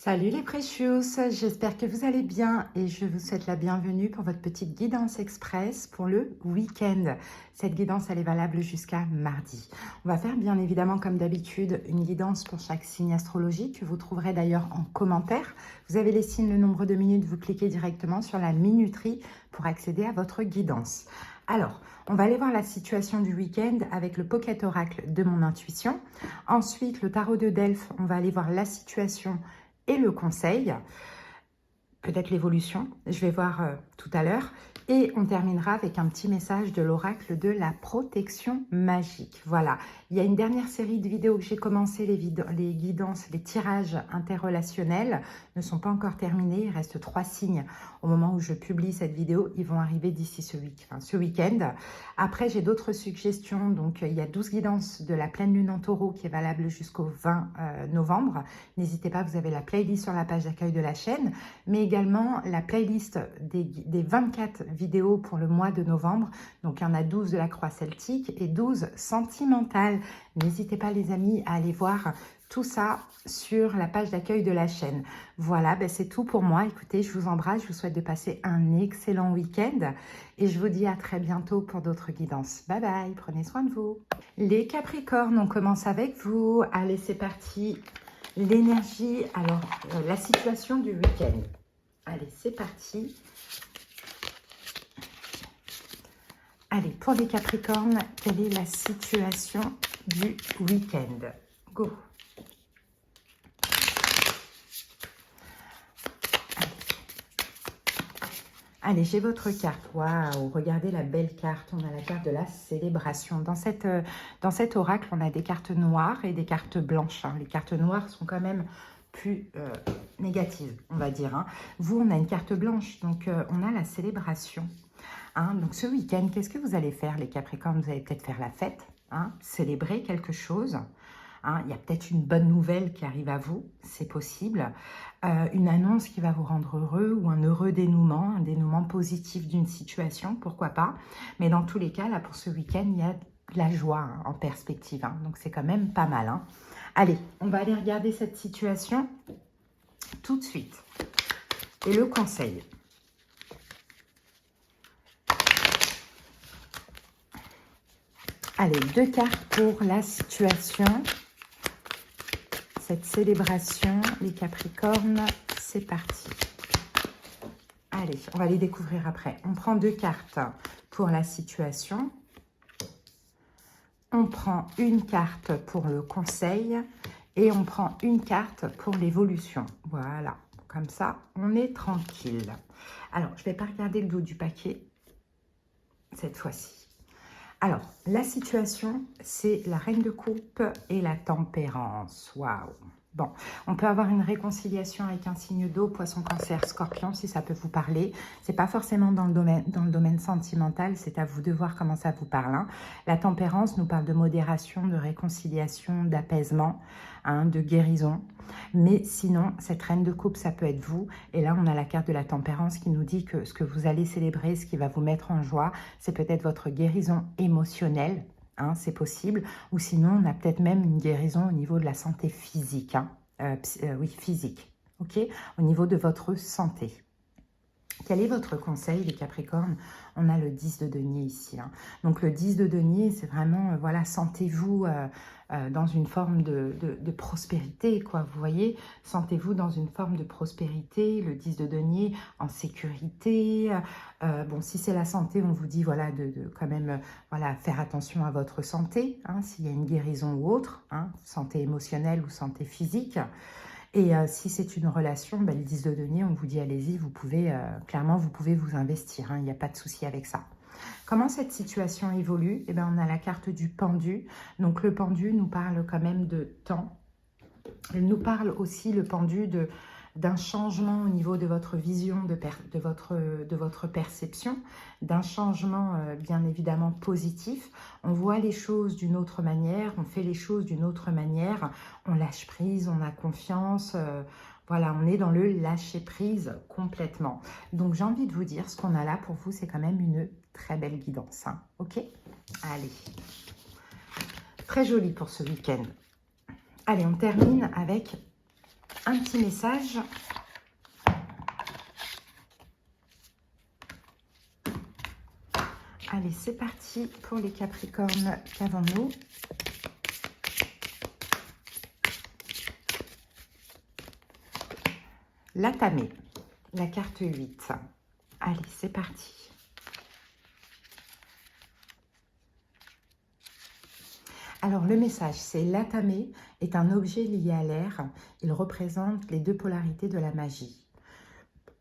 Salut les Precious, j'espère que vous allez bien et je vous souhaite la bienvenue pour votre petite guidance express pour le week-end. Cette guidance, elle est valable jusqu'à mardi. On va faire bien évidemment comme d'habitude une guidance pour chaque signe astrologique que vous trouverez d'ailleurs en commentaire. Vous avez les signes, le nombre de minutes, vous cliquez directement sur la minuterie pour accéder à votre guidance. Alors, on va aller voir la situation du week-end avec le Pocket Oracle de mon intuition. Ensuite, le tarot de Delphes, on va aller voir la situation et le conseil, peut-être l'évolution, je vais voir tout à l'heure. Et on terminera avec un petit message de l'oracle de la protection magique. Voilà, il y a une dernière série de vidéos que j'ai commencé, les guidances, les tirages interrelationnels ne sont pas encore terminés. Il reste 3 signes au moment où je publie cette vidéo. Ils vont arriver d'ici ce week-end. Après, j'ai d'autres suggestions. Donc, il y a 12 guidances de la pleine lune en taureau qui est valable jusqu'au 20 novembre. N'hésitez pas, vous avez la playlist sur la page d'accueil de la chaîne, mais également la playlist des 24 vidéos pour le mois de novembre. Donc, il y en a 12 de la croix celtique et 12 sentimentales. N'hésitez pas, les amis, à aller voir tout ça sur la page d'accueil de la chaîne. Voilà, ben c'est tout pour moi. Écoutez, je vous embrasse, je vous souhaite de passer un excellent week-end et je vous dis à très bientôt pour d'autres guidances. Bye bye, prenez soin de vous. Les Capricornes, on commence avec vous. Allez, c'est parti. L'énergie, alors la situation du week-end. Allez, c'est parti. Allez, pour les Capricornes, quelle est la situation du week-end? Go! Allez, j'ai votre carte. Waouh, regardez la belle carte. On a la carte de la célébration. Dans cet oracle, on a des cartes noires et des cartes blanches. Les cartes noires sont quand même plus négatives, on va dire. Vous, on a une carte blanche, donc on a la célébration. Donc ce week-end, qu'est-ce que vous allez faire, les Capricornes? Vous allez peut-être faire la fête, célébrer quelque chose. Il y a peut-être une bonne nouvelle qui arrive à vous, c'est possible. Une annonce qui va vous rendre heureux ou un heureux dénouement, un dénouement positif d'une situation, pourquoi pas. Mais dans tous les cas, là, pour ce week-end, il y a de la joie en perspective. Donc, c'est quand même pas mal. Allez, on va aller regarder cette situation tout de suite. Et le conseil. Allez, 2 cartes pour la situation. Cette célébration, les Capricornes, c'est parti. Allez, on va les découvrir après. On prend 2 cartes pour la situation. On prend une carte pour le conseil et on prend une carte pour l'évolution. Voilà, comme ça, on est tranquille. Alors, je ne vais pas regarder le dos du paquet cette fois-ci. Alors, la situation, c'est la reine de coupe et la tempérance. Waouh! Bon, on peut avoir une réconciliation avec un signe d'eau, poisson, cancer, scorpion, si ça peut vous parler. C'est pas forcément dans le domaine sentimental, c'est à vous de voir comment ça vous parle. La tempérance nous parle de modération, de réconciliation, d'apaisement, de guérison. Mais sinon, cette reine de coupe, ça peut être vous. Et là, on a la carte de la tempérance qui nous dit que ce que vous allez célébrer, ce qui va vous mettre en joie, c'est peut-être votre guérison émotionnelle. C'est possible, ou sinon on a peut-être même une guérison au niveau de la santé physique, oui, physique, ok, au niveau de votre santé. Quel est votre conseil, les Capricornes? On a le 10 de denier ici. Donc, le 10 de denier, c'est vraiment, voilà, sentez-vous dans une forme de prospérité, quoi. Vous voyez, sentez-vous dans une forme de prospérité. Le 10 de denier, en sécurité. Bon, si c'est la santé, on vous dit, voilà, de quand même, voilà, faire attention à votre santé, s'il y a une guérison ou autre, santé émotionnelle ou santé physique. Et si c'est une relation, le 10 de denier, on vous dit allez-y, vous pouvez, clairement, vous pouvez vous investir, il n'y a pas de souci avec ça. Comment cette situation évolue? Eh bien, on a la carte du pendu. Donc, le pendu nous parle quand même de temps. Il nous parle aussi, le pendu, d'un changement au niveau de votre vision, de votre perception, d'un changement bien évidemment positif. On voit les choses d'une autre manière, on fait les choses d'une autre manière, on lâche prise, on a confiance, voilà, on est dans le lâcher prise complètement. Donc j'ai envie de vous dire, ce qu'on a là pour vous, c'est quand même une très belle guidance, ok? Allez, très joli pour ce week-end. Allez, on termine avec un petit message. Allez, c'est parti pour les Capricornes. Qu'avons-nous? La Tamée, la carte 8. Allez, c'est parti. Alors, le message, c'est la Tamée est un objet lié à l'air. Il représente les deux polarités de la magie.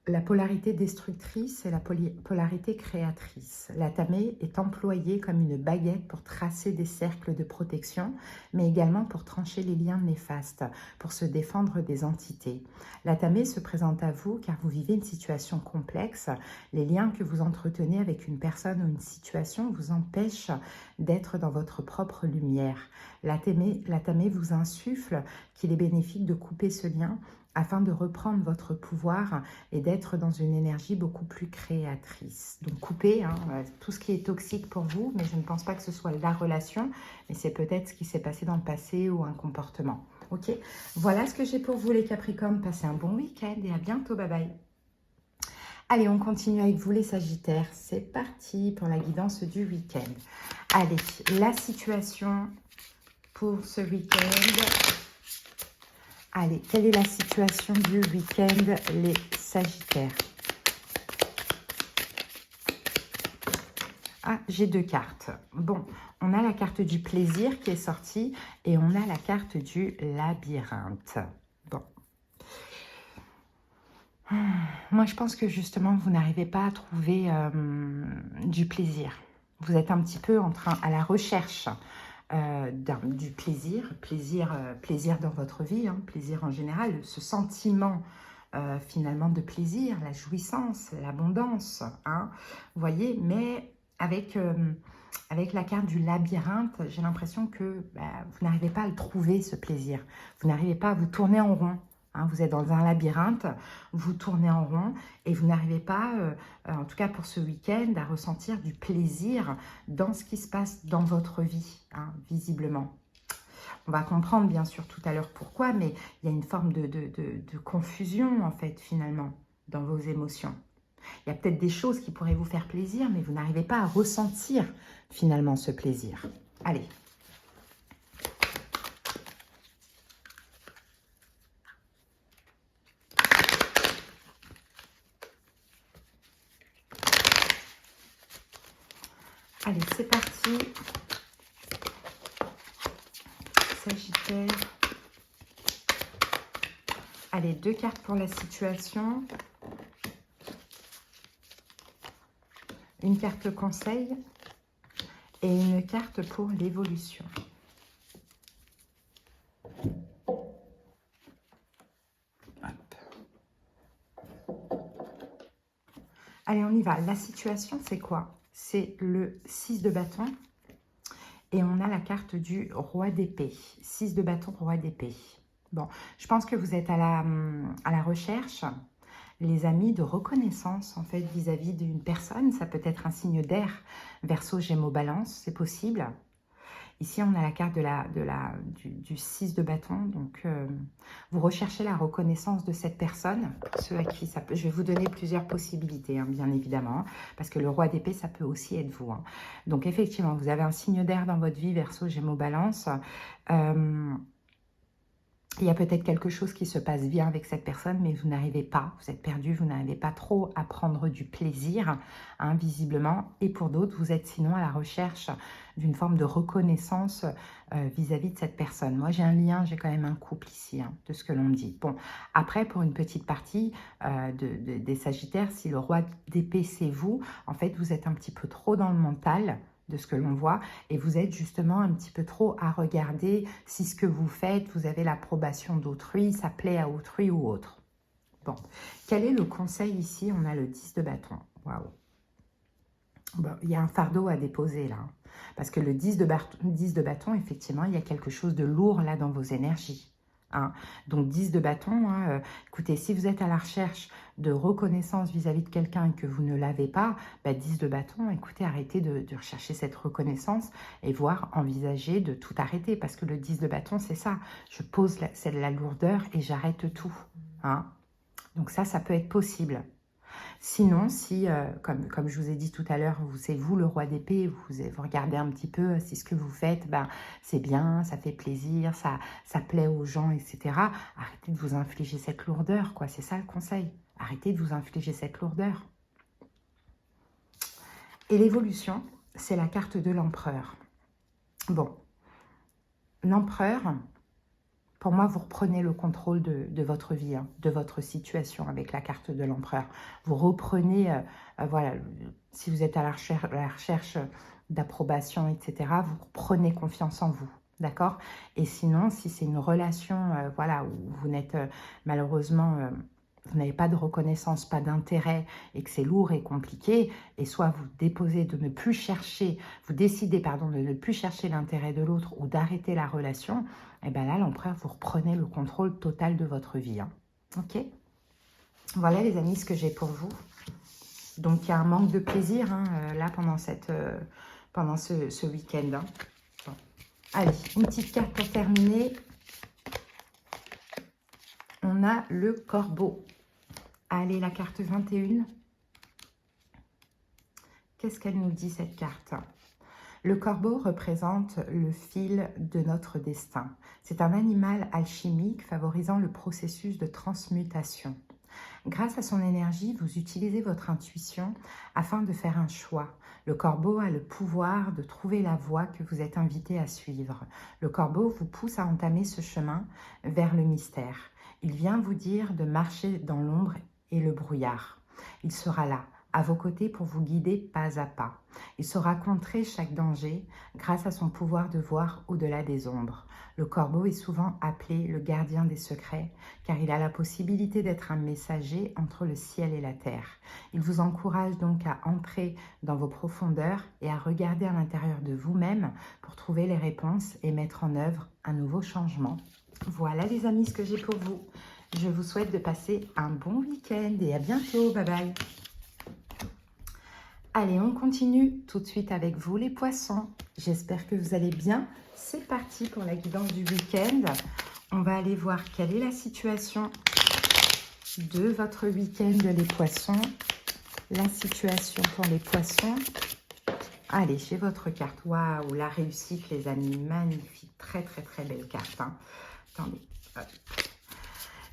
La polarité destructrice et la polarité créatrice. La Tamée est employée comme une baguette pour tracer des cercles de protection, mais également pour trancher les liens néfastes, pour se défendre des entités. La Tamée se présente à vous car vous vivez une situation complexe. Les liens que vous entretenez avec une personne ou une situation vous empêchent d'être dans votre propre lumière. La Tamée vous insuffle qu'il est bénéfique de couper ce lien afin de reprendre votre pouvoir et d'être dans une énergie beaucoup plus créatrice. Donc coupez tout ce qui est toxique pour vous, mais je ne pense pas que ce soit la relation, mais c'est peut-être ce qui s'est passé dans le passé ou un comportement. Ok, voilà ce que j'ai pour vous les Capricornes. Passez un bon week-end et à bientôt, bye bye. Allez, on continue avec vous les Sagittaires. C'est parti pour la guidance du week-end. Allez, la situation pour ce week-end. Allez, quelle est la situation du week-end, les Sagittaires? Ah, j'ai deux cartes. Bon, on a la carte du plaisir qui est sortie et on a la carte du labyrinthe. Bon. Moi, je pense que justement, vous n'arrivez pas à trouver du plaisir. Vous êtes un petit peu à la recherche du plaisir dans votre vie, plaisir en général, ce sentiment finalement de plaisir, la jouissance, l'abondance, vous voyez, mais avec la carte du labyrinthe, j'ai l'impression que vous n'arrivez pas à le trouver, ce plaisir. Vous n'arrivez pas à vous tourner en rond. Vous êtes dans un labyrinthe, vous tournez en rond et vous n'arrivez pas, en tout cas pour ce week-end, à ressentir du plaisir dans ce qui se passe dans votre vie, visiblement. On va comprendre bien sûr tout à l'heure pourquoi, mais il y a une forme de confusion en fait finalement dans vos émotions. Il y a peut-être des choses qui pourraient vous faire plaisir, mais vous n'arrivez pas à ressentir finalement ce plaisir. Allez. Allez, c'est parti. Sagittaire. Allez, deux cartes pour la situation. Une carte conseil et une carte pour l'évolution. Allez, on y va. La situation, c'est quoi? C'est le 6 de bâton et on a la carte du roi d'épée. 6 de bâton, roi d'épée. Bon, je pense que vous êtes à la recherche, les amis, de reconnaissance en fait vis-à-vis d'une personne. Ça peut être un signe d'air, Verseau, Gémeaux, Balance, c'est possible. Ici, on a la carte du 6 de bâton. Donc, vous recherchez la reconnaissance de cette personne. Pour ceux à qui ça peut, je vais vous donner plusieurs possibilités, bien évidemment. Parce que le roi d'épée, ça peut aussi être vous. Donc, effectivement, vous avez un signe d'air dans votre vie, Verseau, Gémeaux, Balance. Il y a peut-être quelque chose qui se passe bien avec cette personne, mais vous n'arrivez pas, vous êtes perdu, vous n'arrivez pas trop à prendre du plaisir, visiblement. Et pour d'autres, vous êtes sinon à la recherche d'une forme de reconnaissance vis-à-vis de cette personne. Moi, j'ai un lien, j'ai quand même un couple ici, de ce que l'on me dit. Bon, après, pour une petite partie des Sagittaires, si le roi d'épée, c'est vous, en fait, vous êtes un petit peu trop dans le mental, de ce que l'on voit, et vous êtes justement un petit peu trop à regarder si ce que vous faites, vous avez l'approbation d'autrui, ça plaît à autrui ou autre. Bon, quel est le conseil ici? On a le 10 de bâton. Waouh. Bon, il y a un fardeau à déposer là, parce que le 10 de bâton, effectivement, il y a quelque chose de lourd là dans vos énergies. hein. Donc 10 de bâton, hein, écoutez, si vous êtes à la recherche de reconnaissance vis-à-vis de quelqu'un et que vous ne l'avez pas, 10 de bâton, écoutez, arrêtez de rechercher cette reconnaissance et voire envisager de tout arrêter, parce que le 10 de bâton, c'est ça, je pose la lourdeur et j'arrête tout, hein. Donc ça peut être possible. Sinon, si, comme je vous ai dit tout à l'heure, c'est vous le roi d'épée, vous regardez un petit peu si ce que vous faites, c'est bien, ça fait plaisir, ça plaît aux gens, etc. Arrêtez de vous infliger cette lourdeur, quoi. C'est ça le conseil. Arrêtez de vous infliger cette lourdeur. Et l'évolution, c'est la carte de l'empereur. Bon, l'empereur, pour moi, vous reprenez le contrôle de votre vie, hein, de votre situation avec la carte de l'empereur. Vous reprenez, voilà, si vous êtes à la recherche d'approbation, etc., vous prenez confiance en vous, d'accord? Et sinon, si c'est une relation, voilà, où vous n'êtes malheureusement... vous n'avez pas de reconnaissance, pas d'intérêt et que c'est lourd et compliqué, et soit vous déposez de ne plus chercher, vous décidez, pardon, de ne plus chercher l'intérêt de l'autre ou d'arrêter la relation, et bien là, l'empereur, vous reprenez le contrôle total de votre vie. Hein. Ok? Voilà les amis, ce que j'ai pour vous. Donc, il y a un manque de plaisir hein, là pendant ce week-end. Hein. Bon. Allez, une petite carte pour terminer. On a le corbeau. Allez, la carte 21. Qu'est-ce qu'elle nous dit, cette carte? Le corbeau représente le fil de notre destin. C'est un animal alchimique favorisant le processus de transmutation. Grâce à son énergie, vous utilisez votre intuition afin de faire un choix. Le corbeau a le pouvoir de trouver la voie que vous êtes invité à suivre. Le corbeau vous pousse à entamer ce chemin vers le mystère. Il vient vous dire de marcher dans l'ombre et le brouillard. Il sera là, à vos côtés pour vous guider pas à pas. Il saura contrer chaque danger grâce à son pouvoir de voir au-delà des ombres. Le corbeau est souvent appelé le gardien des secrets car il a la possibilité d'être un messager entre le ciel et la terre. Il vous encourage donc à entrer dans vos profondeurs et à regarder à l'intérieur de vous-même pour trouver les réponses et mettre en œuvre un nouveau changement. Voilà les amis ce que j'ai pour vous. Je vous souhaite de passer un bon week-end et à bientôt. Bye bye. Allez, on continue tout de suite avec vous les poissons. J'espère que vous allez bien. C'est parti pour la guidance du week-end. On va aller voir quelle est la situation de votre week-end les poissons. La situation pour les poissons. Allez, j'ai votre carte. Waouh, la réussite les amis, magnifique. Très très très belle carte. Hein. Attendez, hop.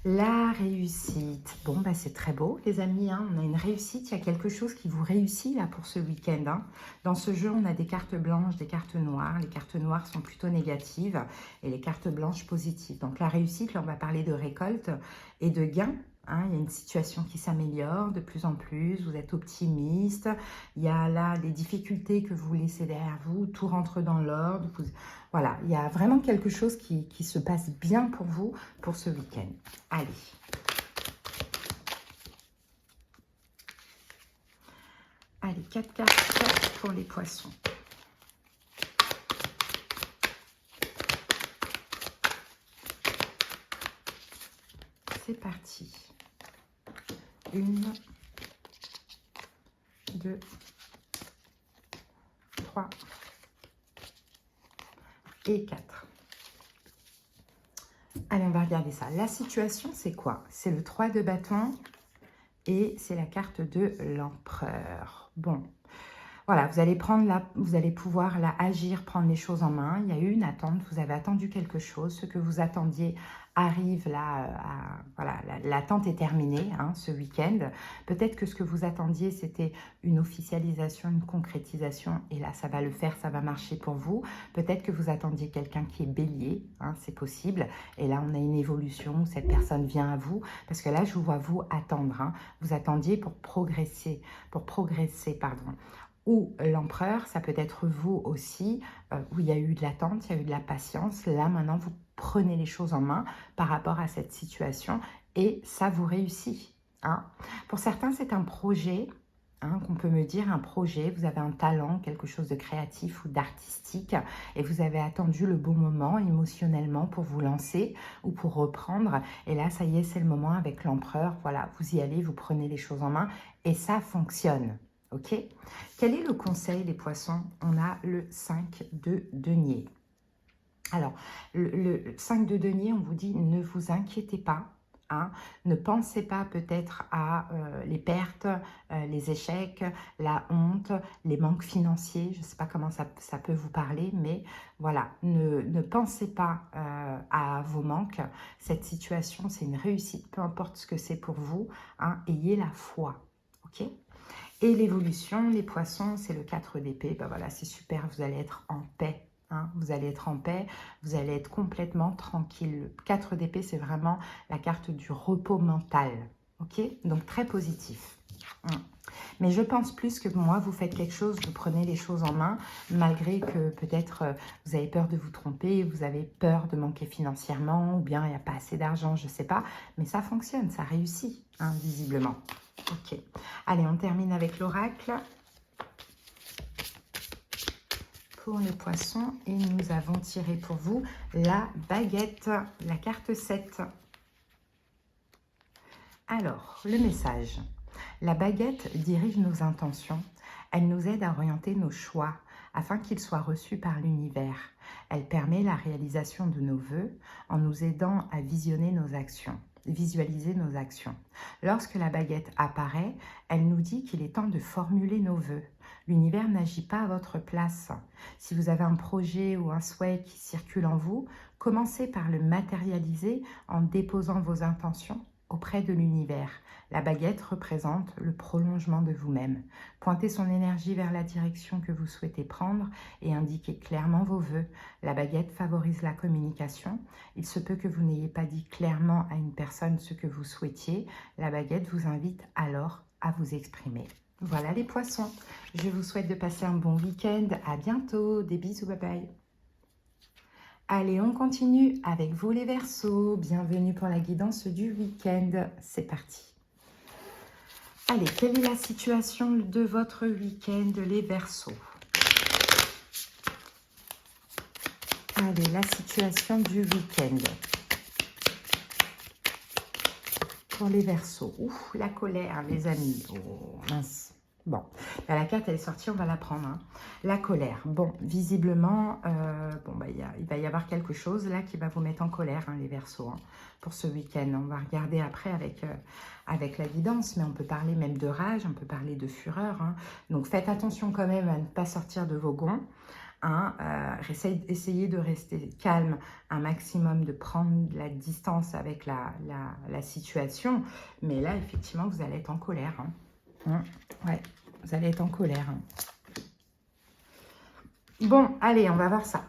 La réussite. Bon, c'est très beau, les amis. Hein. On a une réussite. Il y a quelque chose qui vous réussit là pour ce week-end. Hein. Dans ce jeu, on a des cartes blanches, des cartes noires. Les cartes noires sont plutôt négatives et les cartes blanches positives. Donc, la réussite, là, on va parler de récolte et de gain. Hein, il y a une situation qui s'améliore de plus en plus, vous êtes optimiste, il y a là des difficultés que vous laissez derrière vous, tout rentre dans l'ordre. Voilà, il y a vraiment quelque chose qui se passe bien pour vous pour ce week-end. Allez. Allez, 4 cartes pour les poissons. C'est parti. 1, 2, 3 et 4. Allez, on va regarder ça. La situation, c'est quoi? C'est le 3 de bâton et c'est la carte de l'empereur. Bon, voilà, vous allez pouvoir là agir, prendre les choses en main. Il y a eu une attente, vous avez attendu quelque chose. Ce que vous attendiez arrive là, voilà, l'attente est terminée hein, ce week-end. Peut-être que ce que vous attendiez, c'était une officialisation, une concrétisation. Et là, ça va le faire, ça va marcher pour vous. Peut-être que vous attendiez quelqu'un qui est bélier, hein, c'est possible. Et là, on a une évolution où cette personne vient à vous. Parce que là, je vous vois vous attendre. Hein. Vous attendiez pour progresser, pardon. Ou l'empereur, ça peut être vous aussi, où il y a eu de l'attente, il y a eu de la patience. Là, maintenant, vous prenez les choses en main par rapport à cette situation et ça vous réussit. Hein. Pour certains, c'est un projet qu'on peut me dire un projet, vous avez un talent, quelque chose de créatif ou d'artistique et vous avez attendu le bon moment émotionnellement pour vous lancer ou pour reprendre. Et là, ça y est, c'est le moment avec l'empereur. Voilà, vous y allez, vous prenez les choses en main et ça fonctionne. Ok? Quel est le conseil, les poissons? On a le 5 de denier. Alors, le 5 de denier, on vous dit ne vous inquiétez pas. Hein, ne pensez pas peut-être à les pertes, les échecs, la honte, les manques financiers. Je ne sais pas comment ça peut vous parler, mais voilà, ne pensez pas à vos manques. Cette situation, c'est une réussite, peu importe ce que c'est pour vous. Hein, ayez la foi. Ok? Et l'évolution, les poissons, c'est le 4 d'épée. Ben voilà, c'est super, vous allez être en paix. Hein, vous allez être en paix, vous allez être complètement tranquille. Le 4 d'épée, c'est vraiment la carte du repos mental. Ok? Donc très positif. Mais je pense plus que moi, vous faites quelque chose, vous prenez les choses en main, malgré que peut-être vous avez peur de vous tromper, vous avez peur de manquer financièrement, ou bien il n'y a pas assez d'argent, je ne sais pas. Mais ça fonctionne, ça réussit, hein, visiblement. Ok. Allez, on termine avec l'oracle. Pour les poissons, et nous avons tiré pour vous la baguette, la carte 7. Alors, le message. La baguette dirige nos intentions. Elle nous aide à orienter nos choix afin qu'ils soient reçus par l'univers. Elle permet la réalisation de nos vœux en nous aidant à visionner nos actions, visualiser nos actions. Lorsque la baguette apparaît, elle nous dit qu'il est temps de formuler nos vœux. L'univers n'agit pas à votre place. Si vous avez un projet ou un souhait qui circule en vous, commencez par le matérialiser en déposant vos intentions auprès de l'univers. La baguette représente le prolongement de vous-même. Pointez son énergie vers la direction que vous souhaitez prendre et indiquez clairement vos vœux. La baguette favorise la communication. Il se peut que vous n'ayez pas dit clairement à une personne ce que vous souhaitiez. La baguette vous invite alors à vous exprimer. Voilà les poissons. Je vous souhaite de passer un bon week-end. À bientôt. Des bisous. Bye bye. Allez, on continue avec vous les Verseaux. Bienvenue pour la guidance du week-end. C'est parti. Allez, quelle est la situation de votre week-end, les Verseaux? Allez, la situation du week-end. Pour les Verseaux. Ouf, la colère, les amis. Oh, mince. Bon, là, la carte, elle est sortie, on va la prendre. Hein. La colère. Bon, visiblement, il va y avoir quelque chose là qui va vous mettre en colère, hein, les Verseaux, hein, pour ce week-end. On va regarder après avec la guidance, mais on peut parler même de rage, on peut parler de fureur. Hein. Donc, faites attention quand même à ne pas sortir de vos gonds. Hein, essayez de rester calme un maximum, de prendre de la distance avec la situation. Mais là, effectivement, vous allez être en colère. Hein. Ouais, vous allez être en colère. Hein. Bon, allez, on va voir ça.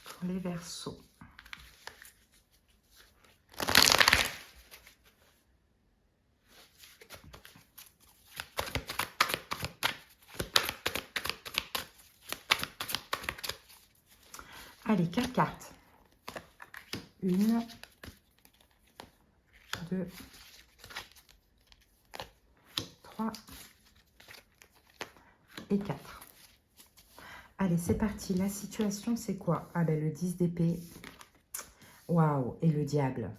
Pour les Verseaux. Allez, 4 cartes. 1, 2, 3 et 4. Allez, c'est parti. La situation, c'est quoi? Ah ben, le 10 d'épée. Waouh. Et le diable.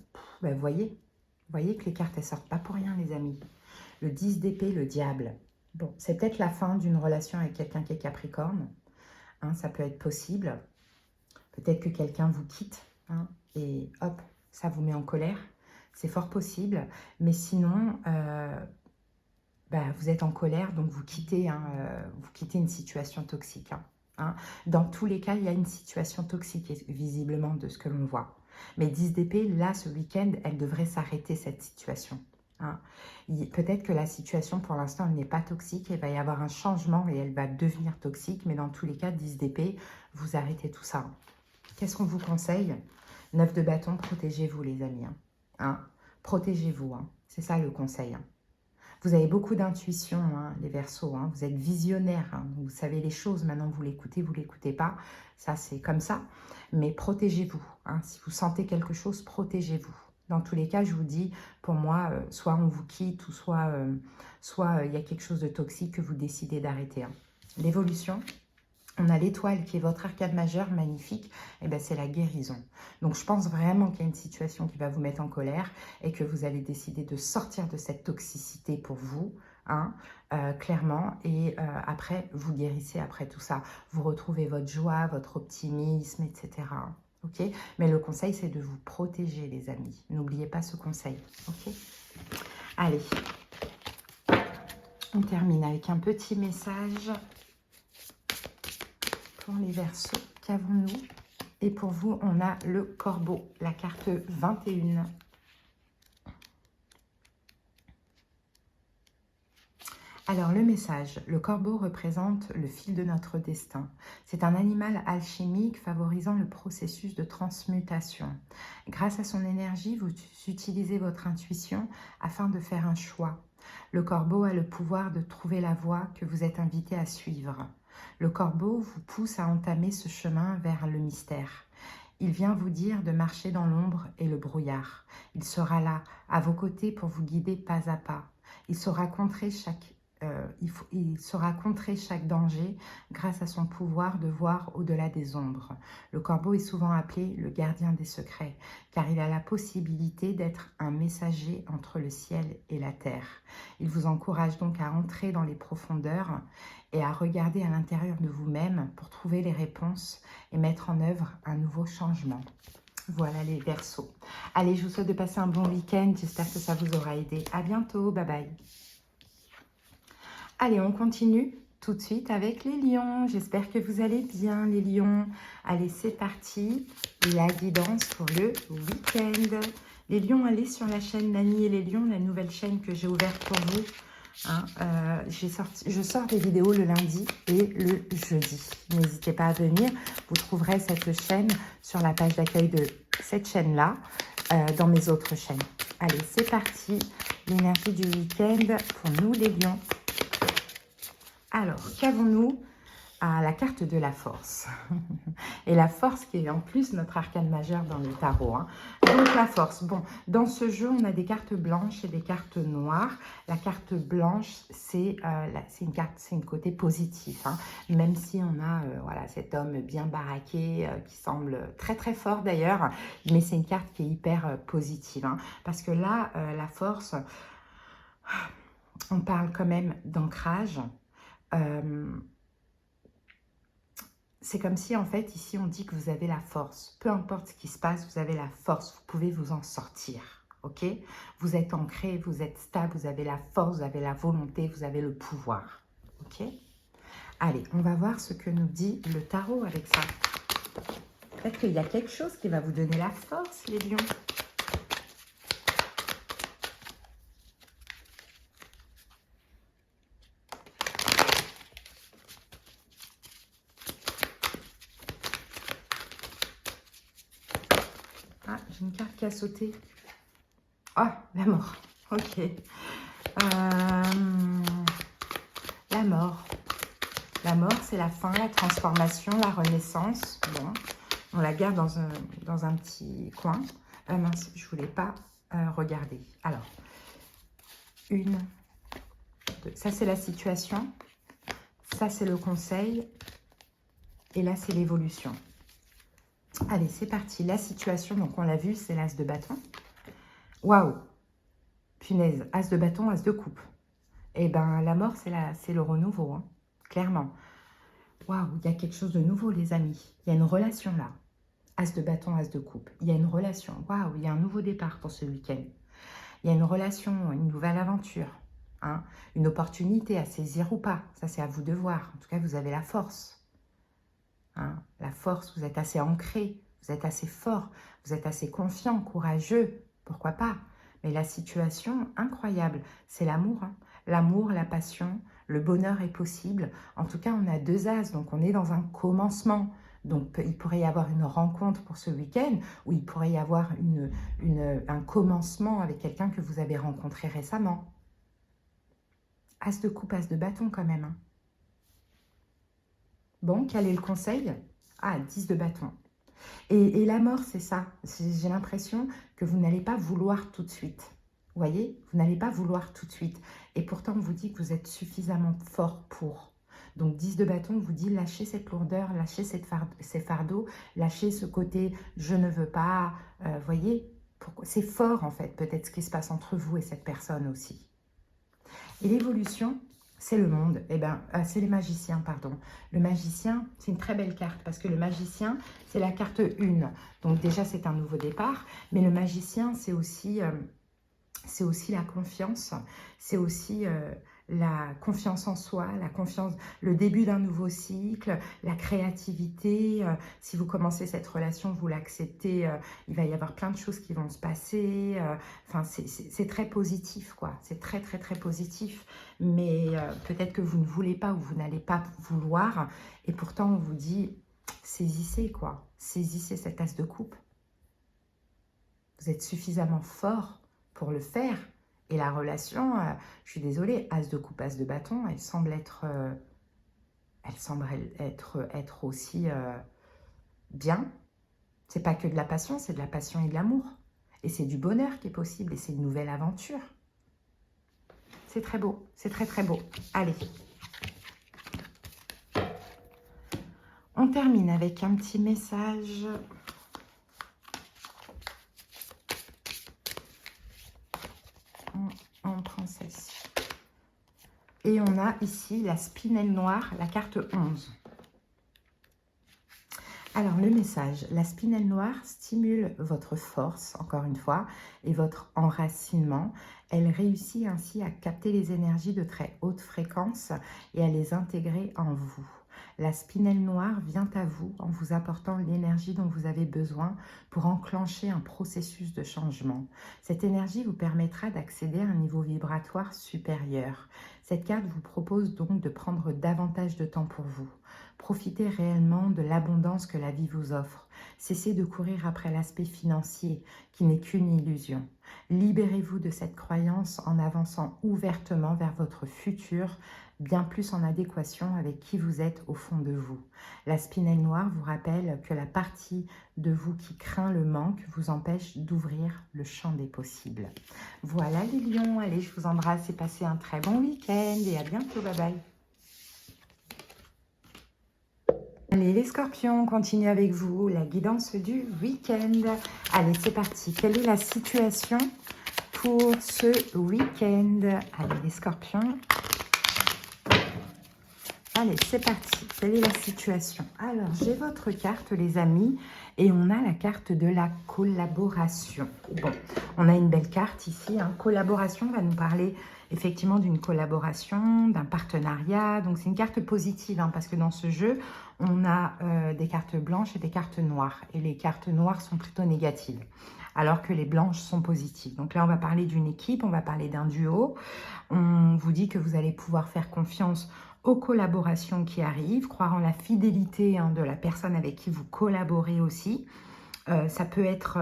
Ben, vous voyez que les cartes, elles sortent pas pour rien, les amis. Le 10 d'épée, le diable. Bon, c'est peut-être la fin d'une relation avec quelqu'un qui est Capricorne. Hein, ça peut être possible. Peut-être que quelqu'un vous quitte. Hein, et hop, ça vous met en colère. C'est fort possible. Mais sinon, vous êtes en colère, donc vous quittez une situation toxique. Hein. Dans tous les cas, il y a une situation toxique, visiblement, de ce que l'on voit. Mais 10 d'épée, là, ce week-end, elle devrait s'arrêter, cette situation. Hein. Peut-être que la situation, pour l'instant, elle n'est pas toxique. Il va y avoir un changement et elle va devenir toxique. Mais dans tous les cas, 10 d'épée, vous arrêtez tout ça. Qu'est-ce qu'on vous conseille? 9 de bâton, protégez-vous, les amis. Hein. Protégez-vous. Hein. C'est ça le conseil. Hein. Vous avez beaucoup d'intuition, hein, les Verseaux. Hein. Vous êtes visionnaires. Hein. Vous savez les choses. Maintenant, vous l'écoutez pas. Ça, c'est comme ça. Mais protégez-vous. Hein. Si vous sentez quelque chose, protégez-vous. Dans tous les cas, je vous dis, pour moi, soit on vous quitte ou soit il y a quelque chose de toxique que vous décidez d'arrêter. Hein. L'évolution, on a l'étoile qui est votre arcade majeur, magnifique, et ben c'est la guérison. Donc je pense vraiment qu'il y a une situation qui va vous mettre en colère et que vous allez décider de sortir de cette toxicité pour vous, hein, clairement. Et après, vous guérissez après tout ça. Vous retrouvez votre joie, votre optimisme, etc. Ok, mais le conseil, c'est de vous protéger, les amis. N'oubliez pas ce conseil. Ok, allez, on termine avec un petit message pour les Verseaux. Qu'avons-nous? Et pour vous, on a le Corbeau, la carte 21. Alors, le message, le corbeau représente le fil de notre destin. C'est un animal alchimique favorisant le processus de transmutation. Grâce à son énergie, vous utilisez votre intuition afin de faire un choix. Le corbeau a le pouvoir de trouver la voie que vous êtes invité à suivre. Le corbeau vous pousse à entamer ce chemin vers le mystère. Il vient vous dire de marcher dans l'ombre et le brouillard. Il sera là, à vos côtés pour vous guider pas à pas. Il saura contrer chaque danger grâce à son pouvoir de voir au-delà des ombres. Le corbeau est souvent appelé le gardien des secrets, car il a la possibilité d'être un messager entre le ciel et la terre. Il vous encourage donc à entrer dans les profondeurs et à regarder à l'intérieur de vous-même pour trouver les réponses et mettre en œuvre un nouveau changement. Voilà les Verseaux. Allez, je vous souhaite de passer un bon week-end. J'espère que ça vous aura aidé. À bientôt. Bye bye. Allez, on continue tout de suite avec les lions. J'espère que vous allez bien, les lions. Allez, c'est parti. La guidance pour le week-end. Les lions, allez sur la chaîne Nani et les lions, la nouvelle chaîne que j'ai ouverte pour vous. Hein, je sors des vidéos le lundi et le jeudi. N'hésitez pas à venir. Vous trouverez cette chaîne sur la page d'accueil de cette chaîne-là, dans mes autres chaînes. Allez, c'est parti. L'énergie du week-end pour nous, les lions. Alors, qu'avons-nous? La carte de la force. Et la force qui est en plus notre arcane majeur dans le tarot. Hein. Donc la force. Bon, dans ce jeu, on a des cartes blanches et des cartes noires. La carte blanche, c'est une côté positif. Hein. Même si on a voilà, cet homme bien baraqué, qui semble très très fort d'ailleurs. Mais c'est une carte qui est hyper positive. Hein. Parce que là, la force, on parle quand même d'ancrage. C'est comme si, en fait, ici, on dit que vous avez la force. Peu importe ce qui se passe, vous avez la force. Vous pouvez vous en sortir, ok? Vous êtes ancré, vous êtes stable, vous avez la force, vous avez la volonté, vous avez le pouvoir, ok? Allez, on va voir ce que nous dit le tarot avec ça. Peut-être qu'il y a quelque chose qui va vous donner la force, les lions. Ah, j'ai une carte qui a sauté. Ah, la mort. Ok. La mort. La mort, c'est la fin, la transformation, la renaissance. Bon, on la garde dans un petit coin. Mince, je ne voulais pas regarder. Alors, 1, 2. Ça, c'est la situation. Ça, c'est le conseil. Et là, c'est l'évolution. Allez, c'est parti. La situation, donc on l'a vu, c'est l'as de bâton. Waouh! Punaise, as de bâton, as de coupe. Eh bien, la mort, c'est le renouveau, hein, clairement. Waouh, il y a quelque chose de nouveau, les amis. Il y a une relation là. As de bâton, as de coupe. Il y a une relation. Waouh, il y a un nouveau départ pour ce week-end. Il y a une relation, une nouvelle aventure. Hein, une opportunité à saisir ou pas. Ça, c'est à vous de voir. En tout cas, vous avez la force. Hein, la force, vous êtes assez ancré. Vous êtes assez fort. Vous êtes assez confiant, courageux. Pourquoi pas? Mais la situation, incroyable. C'est l'amour. Hein. L'amour, la passion, le bonheur est possible. En tout cas, on a 2 as, donc on est dans un commencement. Donc, il pourrait y avoir une rencontre pour ce week-end ou il pourrait y avoir un commencement avec quelqu'un que vous avez rencontré récemment. As de coupe, as de bâton quand même. Hein. Bon, quel est le conseil? Ah, 10 de bâton. Et la mort, c'est ça. J'ai l'impression que vous n'allez pas vouloir tout de suite. Vous voyez, vous n'allez pas vouloir tout de suite. Et pourtant, on vous dit que vous êtes suffisamment fort pour. Donc, 10 de bâton vous dit lâchez cette lourdeur, lâchez ces fardeaux, lâchez ce côté je ne veux pas. Voyez, c'est fort en fait, peut-être ce qui se passe entre vous et cette personne aussi. Et l'évolution, c'est le monde. Eh ben, c'est les magiciens, pardon. Le magicien, c'est une très belle carte parce que le magicien, c'est la carte 1. Donc déjà, c'est un nouveau départ. Mais le magicien, c'est aussi la confiance. C'est aussi la confiance en soi, la confiance, le début d'un nouveau cycle, la créativité. Si vous commencez cette relation, vous l'acceptez, il va y avoir plein de choses qui vont se passer. Enfin, c'est très positif, quoi. C'est très, très, très positif. Mais peut-être que vous ne voulez pas ou vous n'allez pas vouloir. Et pourtant, on vous dit, saisissez, quoi. Saisissez cet as de coupe. Vous êtes suffisamment fort pour le faire. Et la relation, je suis désolée, as de coupe, as de bâton, elle semble être aussi bien. C'est pas que de la passion, c'est de la passion et de l'amour. Et c'est du bonheur qui est possible et c'est une nouvelle aventure. C'est très beau, c'est très très beau. Allez. On termine avec un petit message. En princesse. Et on a ici la spinelle noire, la carte 11. Alors, le message, la spinelle noire stimule votre force, encore une fois, et votre enracinement. Elle réussit ainsi à capter les énergies de très haute fréquence et à les intégrer en vous. La spinelle noire vient à vous en vous apportant l'énergie dont vous avez besoin pour enclencher un processus de changement. Cette énergie vous permettra d'accéder à un niveau vibratoire supérieur. Cette carte vous propose donc de prendre davantage de temps pour vous. Profitez réellement de l'abondance que la vie vous offre. Cessez de courir après l'aspect financier qui n'est qu'une illusion. Libérez-vous de cette croyance en avançant ouvertement vers votre futur, bien plus en adéquation avec qui vous êtes au fond de vous. La spinelle noire vous rappelle que la partie de vous qui craint le manque vous empêche d'ouvrir le champ des possibles. Voilà les lions, allez, je vous embrasse et passez un très bon week-end et à bientôt, bye bye. Allez les scorpions, on continue avec vous, la guidance du week-end. Allez, c'est parti. Quelle est la situation pour ce week-end? Allez les scorpions. Allez, c'est parti. Quelle est la situation? Alors, j'ai votre carte, les amis, et on a la carte de la collaboration. Bon, on a une belle carte ici. Hein. Collaboration va nous parler effectivement d'une collaboration, d'un partenariat. Donc, c'est une carte positive, hein, parce que dans ce jeu, on a des cartes blanches et des cartes noires. Et les cartes noires sont plutôt négatives, alors que les blanches sont positives. Donc là, on va parler d'une équipe, on va parler d'un duo. On vous dit que vous allez pouvoir faire confiance aux collaborations qui arrivent, croire en la fidélité de la personne avec qui vous collaborez aussi. Ça peut être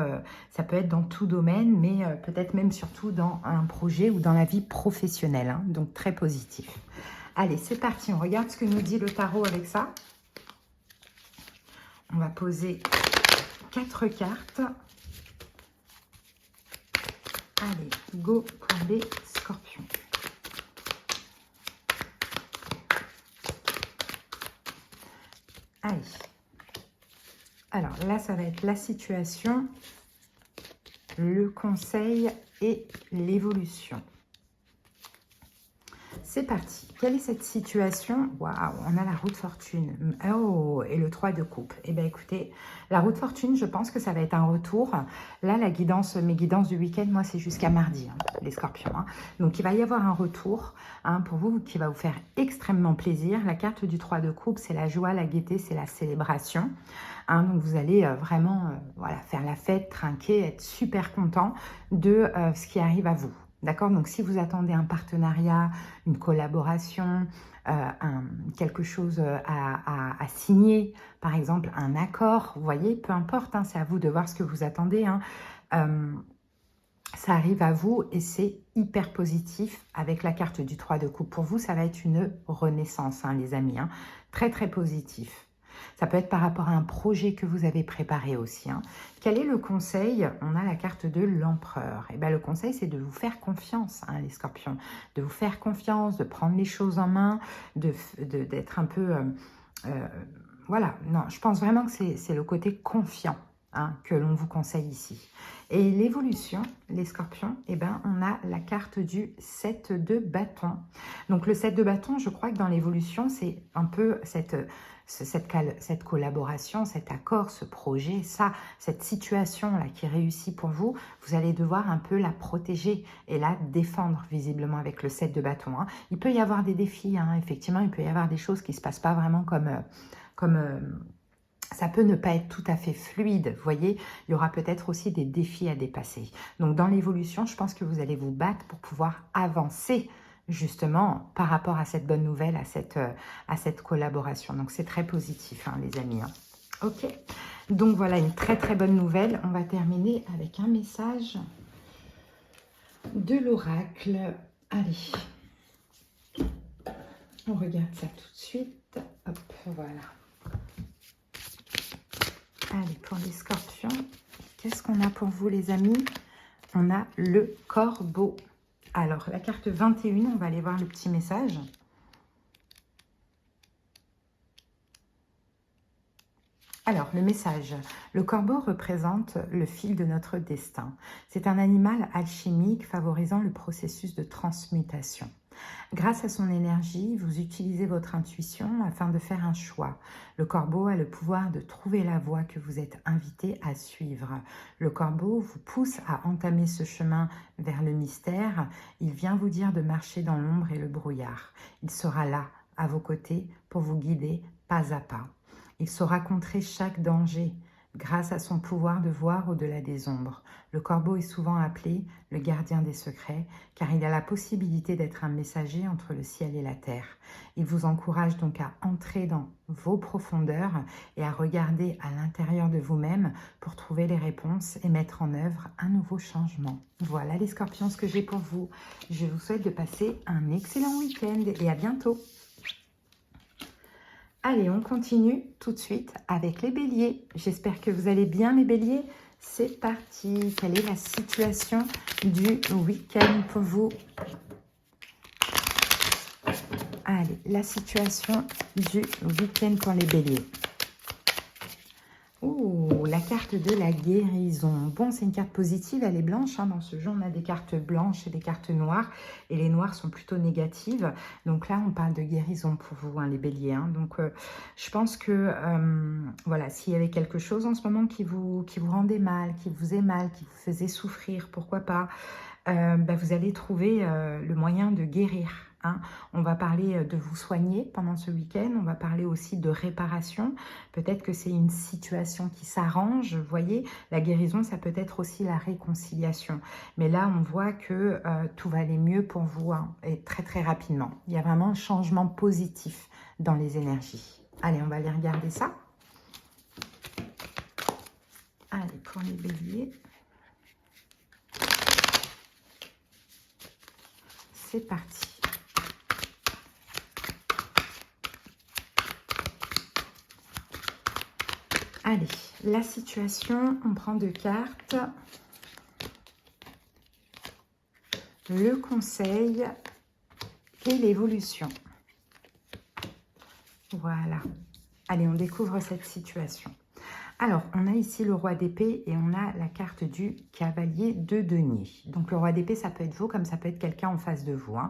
dans tout domaine, mais peut-être même surtout dans un projet ou dans la vie professionnelle. Hein, donc très positif. Allez, c'est parti. On regarde ce que nous dit le tarot avec ça. On va poser 4 cartes. Allez, go pour les scorpions. Allez. Alors là, ça va être la situation, le conseil et l'évolution. C'est parti. Quelle est cette situation? Waouh, on a la roue de fortune. Oh, et le 3 de coupe. Eh bien, écoutez, la roue de fortune, je pense que ça va être un retour. Là, la guidance, mes guidances du week-end, moi, c'est jusqu'à mardi, hein, les scorpions. Hein. Donc, il va y avoir un retour pour vous qui va vous faire extrêmement plaisir. La carte du 3 de coupe, c'est la joie, la gaieté, c'est la célébration. Donc, vous allez vraiment voilà, faire la fête, trinquer, être super content de ce qui arrive à vous. D'accord? Donc, si vous attendez un partenariat, une collaboration, quelque chose à signer, par exemple un accord, vous voyez, peu importe, hein, c'est à vous de voir ce que vous attendez. Hein, ça arrive à vous et c'est hyper positif avec la carte du 3 de coupe. Pour vous, ça va être une renaissance, hein, les amis. Hein, très, très positif. Ça peut être par rapport à un projet que vous avez préparé aussi. Hein. Quel est le conseil? On a la carte de l'empereur. Et bien, le conseil, c'est de vous faire confiance, hein, les scorpions. De vous faire confiance, de prendre les choses en main, d'être un peu... voilà, non, je pense vraiment que c'est le côté confiant, hein, que l'on vous conseille ici. Et l'évolution, les scorpions, eh ben, on a la carte du 7 de bâton. Donc le 7 de bâton, je crois que dans l'évolution, c'est un peu cette collaboration, cet accord, ce projet, cette situation-là qui réussit pour vous, vous allez devoir un peu la protéger et la défendre visiblement avec le 7 de bâton. Hein. Il peut y avoir des défis, hein, effectivement, il peut y avoir des choses qui ne se passent pas vraiment comme ça peut ne pas être tout à fait fluide, vous voyez, il y aura peut-être aussi des défis à dépasser. Donc dans l'évolution, je pense que vous allez vous battre pour pouvoir avancer justement par rapport à cette bonne nouvelle, à cette collaboration. Donc c'est très positif, hein, les amis. Hein. Ok, donc voilà une très très bonne nouvelle. On va terminer avec un message de l'oracle. Allez, on regarde ça tout de suite. Hop, voilà. Allez, pour les scorpions, qu'est-ce qu'on a pour vous, les amis? On a le corbeau. Alors, la carte 21, on va aller voir le petit message. Alors, le message. Le corbeau représente le fil de notre destin. C'est un animal alchimique favorisant le processus de transmutation. Grâce à son énergie, vous utilisez votre intuition afin de faire un choix. Le corbeau a le pouvoir de trouver la voie que vous êtes invité à suivre. Le corbeau vous pousse à entamer ce chemin vers le mystère. Il vient vous dire de marcher dans l'ombre et le brouillard. Il sera là, à vos côtés, pour vous guider pas à pas. Il saura contrer chaque danger grâce à son pouvoir de voir au-delà des ombres. Le corbeau est souvent appelé le gardien des secrets, car il a la possibilité d'être un messager entre le ciel et la terre. Il vous encourage donc à entrer dans vos profondeurs et à regarder à l'intérieur de vous-même pour trouver les réponses et mettre en œuvre un nouveau changement. Voilà les scorpions, ce que j'ai pour vous. Je vous souhaite de passer un excellent week-end et à bientôt. Allez, on continue tout de suite avec les béliers. J'espère que vous allez bien, les béliers. C'est parti. Quelle est la situation du week-end pour vous? Allez, la situation du week-end pour les béliers. Oh, la carte de la guérison. Bon, c'est une carte positive, elle est blanche. Hein. Dans ce jeu, on a des cartes blanches et des cartes noires. Et les noires sont plutôt négatives. Donc là, on parle de guérison pour vous, hein, les béliers. Hein. Donc, je pense que, voilà, s'il y avait quelque chose en ce moment qui vous rendait mal, qui vous faisait mal, qui vous faisait souffrir, pourquoi pas, vous allez trouver le moyen de guérir. Hein. On va parler de vous soigner pendant ce week-end, on va parler aussi de réparation. Peut-être que c'est une situation qui s'arrange, vous voyez. La guérison, ça peut être aussi la réconciliation. Mais là, on voit que tout va aller mieux pour vous, hein, et très très rapidement. Il y a vraiment un changement positif dans les énergies. Allez, on va aller regarder ça. Allez, pour les béliers. C'est parti. Allez, la situation, on prend 2 cartes. Le conseil et l'évolution. Voilà. Allez, on découvre cette situation. Alors, on a ici le roi d'épée et on a la carte du cavalier de denier. Donc, le roi d'épée, ça peut être vous comme ça peut être quelqu'un en face de vous. Hein.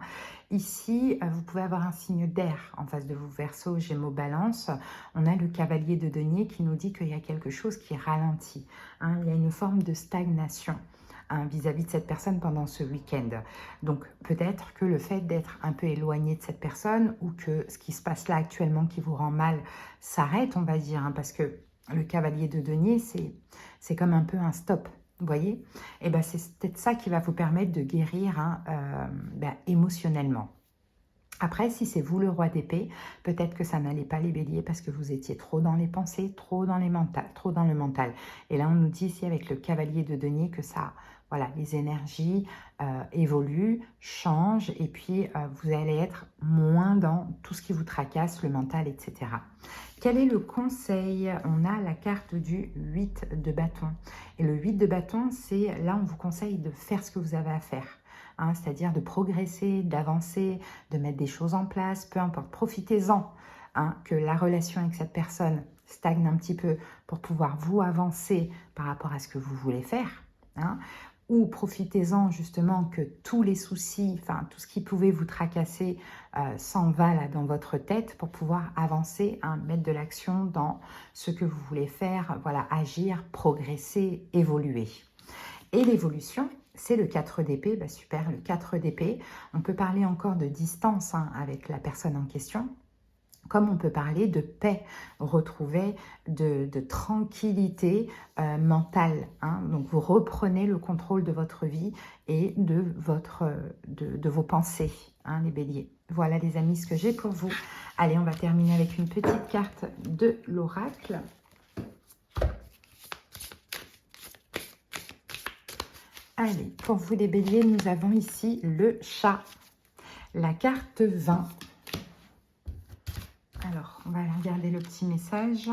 Ici, vous pouvez avoir un signe d'air en face de vous, Verseau, Gémeaux, Balance. On a le cavalier de denier qui nous dit qu'il y a quelque chose qui ralentit. Hein. Il y a une forme de stagnation vis-à-vis de cette personne pendant ce week-end. Donc, peut-être que le fait d'être un peu éloigné de cette personne ou que ce qui se passe là actuellement qui vous rend mal s'arrête, on va dire, hein, parce que le cavalier de denier, c'est comme un peu un stop, vous voyez? Et ben c'est peut-être ça qui va vous permettre de guérir, hein, émotionnellement. Après, si c'est vous le roi d'épée, peut-être que ça n'allait pas les béliers parce que vous étiez trop dans les pensées, trop dans trop dans le mental. Et là, on nous dit ici avec le cavalier de denier que ça, voilà, les énergies évoluent, changent et puis vous allez être moins dans tout ce qui vous tracasse, le mental, etc. Quel est le conseil? On a la carte du 8 de bâton. Et le 8 de bâton, c'est là, on vous conseille de faire ce que vous avez à faire. Hein, c'est-à-dire de progresser, d'avancer, de mettre des choses en place, peu importe, profitez-en, hein, que la relation avec cette personne stagne un petit peu pour pouvoir vous avancer par rapport à ce que vous voulez faire, hein, ou profitez-en justement que tous les soucis, enfin tout ce qui pouvait vous tracasser s'en va là dans votre tête pour pouvoir avancer, hein, mettre de l'action dans ce que vous voulez faire, voilà, agir, progresser, évoluer. Et l'évolution, c'est le 4 d'épée, bah super, le 4 d'épée. On peut parler encore de distance, hein, avec la personne en question, comme on peut parler de paix retrouvée, de tranquillité mentale. Hein. Donc vous reprenez le contrôle de votre vie et de vos pensées, hein, les béliers. Voilà les amis, ce que j'ai pour vous. Allez, on va terminer avec une petite carte de l'oracle. Allez, pour vous les béliers, nous avons ici le chat, la carte 20. Alors, on va regarder le petit message.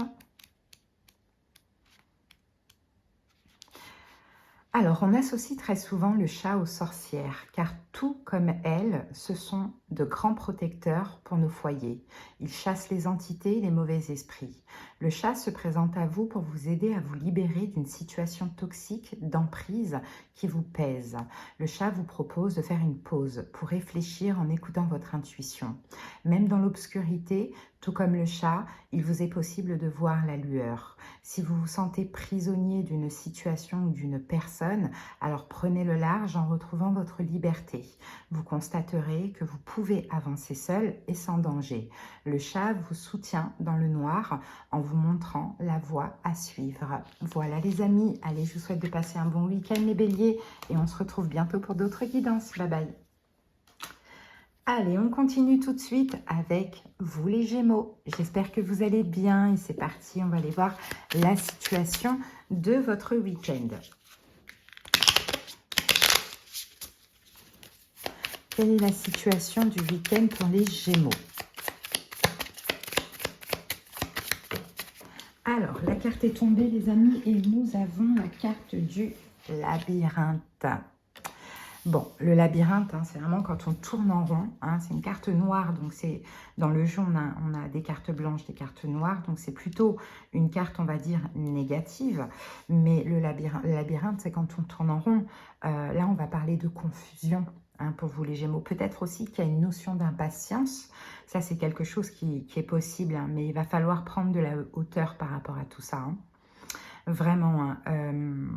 Alors, on associe très souvent le chat aux sorcières, car tout comme elles, ce sont de grands protecteurs pour nos foyers. Ils chassent les entités et les mauvais esprits. Le chat se présente à vous pour vous aider à vous libérer d'une situation toxique, d'emprise qui vous pèse. Le chat vous propose de faire une pause pour réfléchir en écoutant votre intuition. Même dans l'obscurité, tout comme le chat, il vous est possible de voir la lueur. Si vous vous sentez prisonnier d'une situation ou d'une personne, alors prenez le large en retrouvant votre liberté. Vous constaterez que vous pouvez avancer seul et sans danger. Le chat vous soutient dans le noir en vous montrant la voie à suivre. Voilà les amis, allez, je vous souhaite de passer un bon week-end les béliers et on se retrouve bientôt pour d'autres guidances. Bye bye. Allez, on continue tout de suite avec vous les Gémeaux. J'espère que vous allez bien et c'est parti, on va aller voir la situation de votre week-end. Quelle est la situation du week-end pour les Gémeaux? Alors, la carte est tombée les amis et nous avons la carte du labyrinthe. Bon, le labyrinthe, hein, c'est vraiment quand on tourne en rond. Hein, c'est une carte noire, donc c'est dans le jeu, on a des cartes blanches, des cartes noires. Donc c'est plutôt une carte, on va dire, négative. Mais le labyrinthe, c'est quand on tourne en rond. Là, on va parler de confusion, hein, pour vous les Gémeaux. Peut-être aussi qu'il y a une notion d'impatience. Ça, c'est quelque chose qui est possible, hein, mais il va falloir prendre de la hauteur par rapport à tout ça. Hein. Vraiment, hein,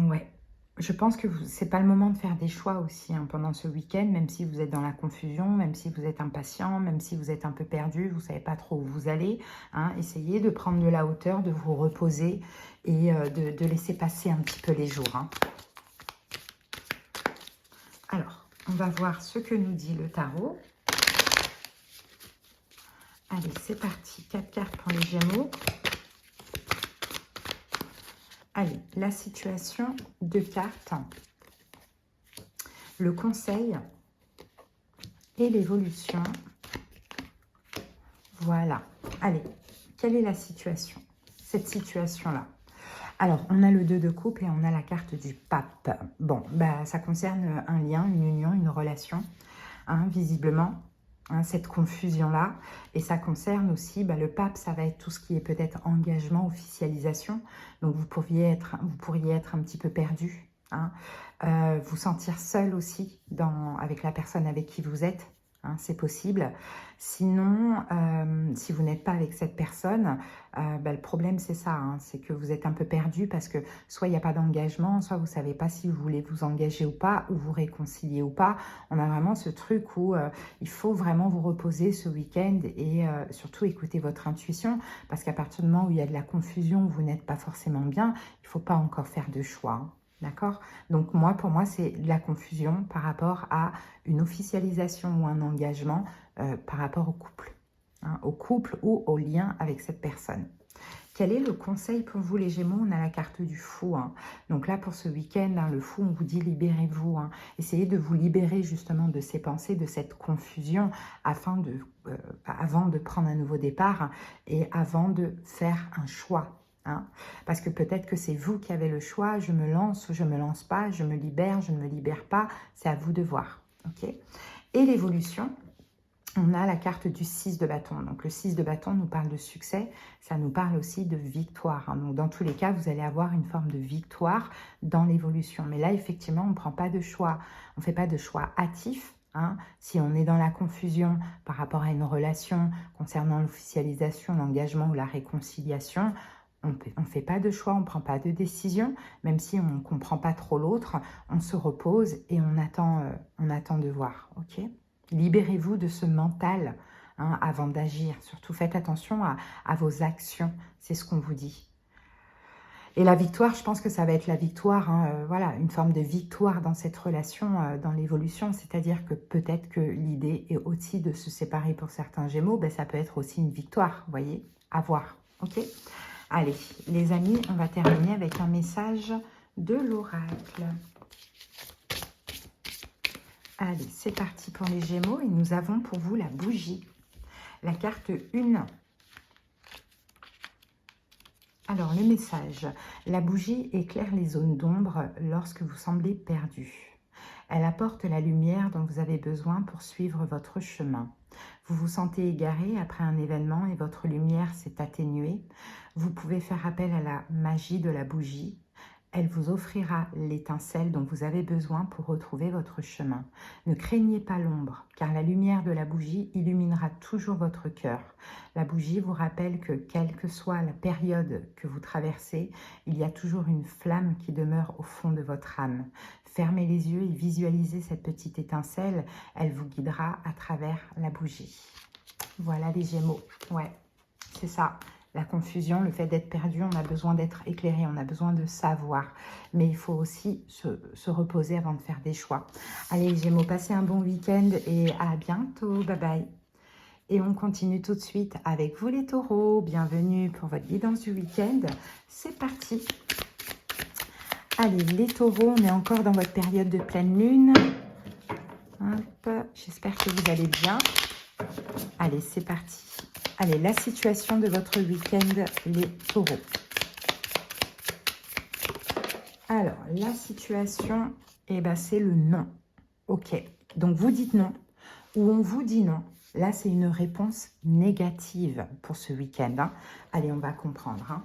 ouais, je pense que ce n'est pas le moment de faire des choix aussi, hein, pendant ce week-end, même si vous êtes dans la confusion, même si vous êtes impatient, même si vous êtes un peu perdu, vous ne savez pas trop où vous allez. Hein, essayez de prendre de la hauteur, de vous reposer et de laisser passer un petit peu les jours. Hein. Alors, on va voir ce que nous dit le tarot. Allez, c'est parti. 4 cartes pour les Gémeaux. Allez, la situation, 2 cartes, le conseil et l'évolution. Voilà. Allez, quelle est la situation? Cette situation-là. Alors, on a le 2 de coupe et on a la carte du pape. Bon, bah, ça concerne un lien, une union, une relation, hein, visiblement. Hein, cette confusion-là. Et ça concerne aussi, bah, le pape, ça va être tout ce qui est peut-être engagement, officialisation. Donc, vous pourriez être un petit peu perdu. Hein. Vous sentir seul aussi avec la personne avec qui vous êtes. Hein, c'est possible. Sinon, si vous n'êtes pas avec cette personne, bah, le problème c'est ça, hein, c'est que vous êtes un peu perdu parce que soit il n'y a pas d'engagement, soit vous ne savez pas si vous voulez vous engager ou pas, ou vous réconcilier ou pas. On a vraiment ce truc où il faut vraiment vous reposer ce week-end et surtout écouter votre intuition, parce qu'à partir du moment où il y a de la confusion, où vous n'êtes pas forcément bien, il ne faut pas encore faire de choix. Hein. D'accord? Donc moi, pour moi, c'est de la confusion par rapport à une officialisation ou un engagement par rapport au couple. Hein, au couple ou au lien avec cette personne. Quel est le conseil pour vous les Gémeaux? On a la carte du fou. Hein. Donc là, pour ce week-end, hein, le fou, on vous dit libérez-vous. Hein. Essayez de vous libérer justement de ces pensées, de cette confusion avant de prendre un nouveau départ, hein, et avant de faire un choix. Hein. Parce que peut-être que c'est vous qui avez le choix, je me lance ou je ne me lance pas, je me libère, je ne me libère pas, c'est à vous de voir. Okay, et l'évolution, on a la carte du 6 de bâton. Donc le 6 de bâton nous parle de succès, ça nous parle aussi de victoire. Hein. Donc dans tous les cas, vous allez avoir une forme de victoire dans l'évolution. Mais là, effectivement, on ne prend pas de choix, on ne fait pas de choix hâtif. Hein. Si on est dans la confusion par rapport à une relation concernant l'officialisation, l'engagement ou la réconciliation, on ne fait pas de choix, on ne prend pas de décision, même si on ne comprend pas trop l'autre, on se repose et on attend de voir. Ok ? Libérez-vous de ce mental, hein, avant d'agir. Surtout, faites attention à vos actions. C'est ce qu'on vous dit. Et la victoire, je pense que ça va être la victoire, hein, voilà, une forme de victoire dans cette relation, dans l'évolution. C'est-à-dire que peut-être que l'idée est aussi de se séparer pour certains Gémeaux. Ben, ça peut être aussi une victoire, vous voyez, à voir. Ok ? Allez, les amis, on va terminer avec un message de l'oracle. Allez, c'est parti pour les Gémeaux et nous avons pour vous la bougie. La carte 1. Alors, le message. La bougie éclaire les zones d'ombre lorsque vous semblez perdu. Elle apporte la lumière dont vous avez besoin pour suivre votre chemin. Vous vous sentez égaré après un événement et votre lumière s'est atténuée. Vous pouvez faire appel à la magie de la bougie. Elle vous offrira l'étincelle dont vous avez besoin pour retrouver votre chemin. Ne craignez pas l'ombre, car la lumière de la bougie illuminera toujours votre cœur. La bougie vous rappelle que, quelle que soit la période que vous traversez, il y a toujours une flamme qui demeure au fond de votre âme. Fermez les yeux et visualisez cette petite étincelle. Elle vous guidera à travers la bougie. Voilà les Gémeaux. Ouais, c'est ça. La confusion, le fait d'être perdu, on a besoin d'être éclairé, on a besoin de savoir. Mais il faut aussi se reposer avant de faire des choix. Allez les Gémeaux, passez un bon week-end et à bientôt. Bye bye. Et on continue tout de suite avec vous les taureaux. Bienvenue pour votre guidance du week-end. C'est parti. Allez les taureaux, on est encore dans votre période de pleine lune. J'espère que vous allez bien. Allez, c'est parti. Allez, la situation de votre week-end, les taureaux. Alors, la situation, eh ben, c'est le non. Ok, donc vous dites non ou on vous dit non. Là, c'est une réponse négative pour ce week-end. Hein. Allez, on va comprendre. Hein.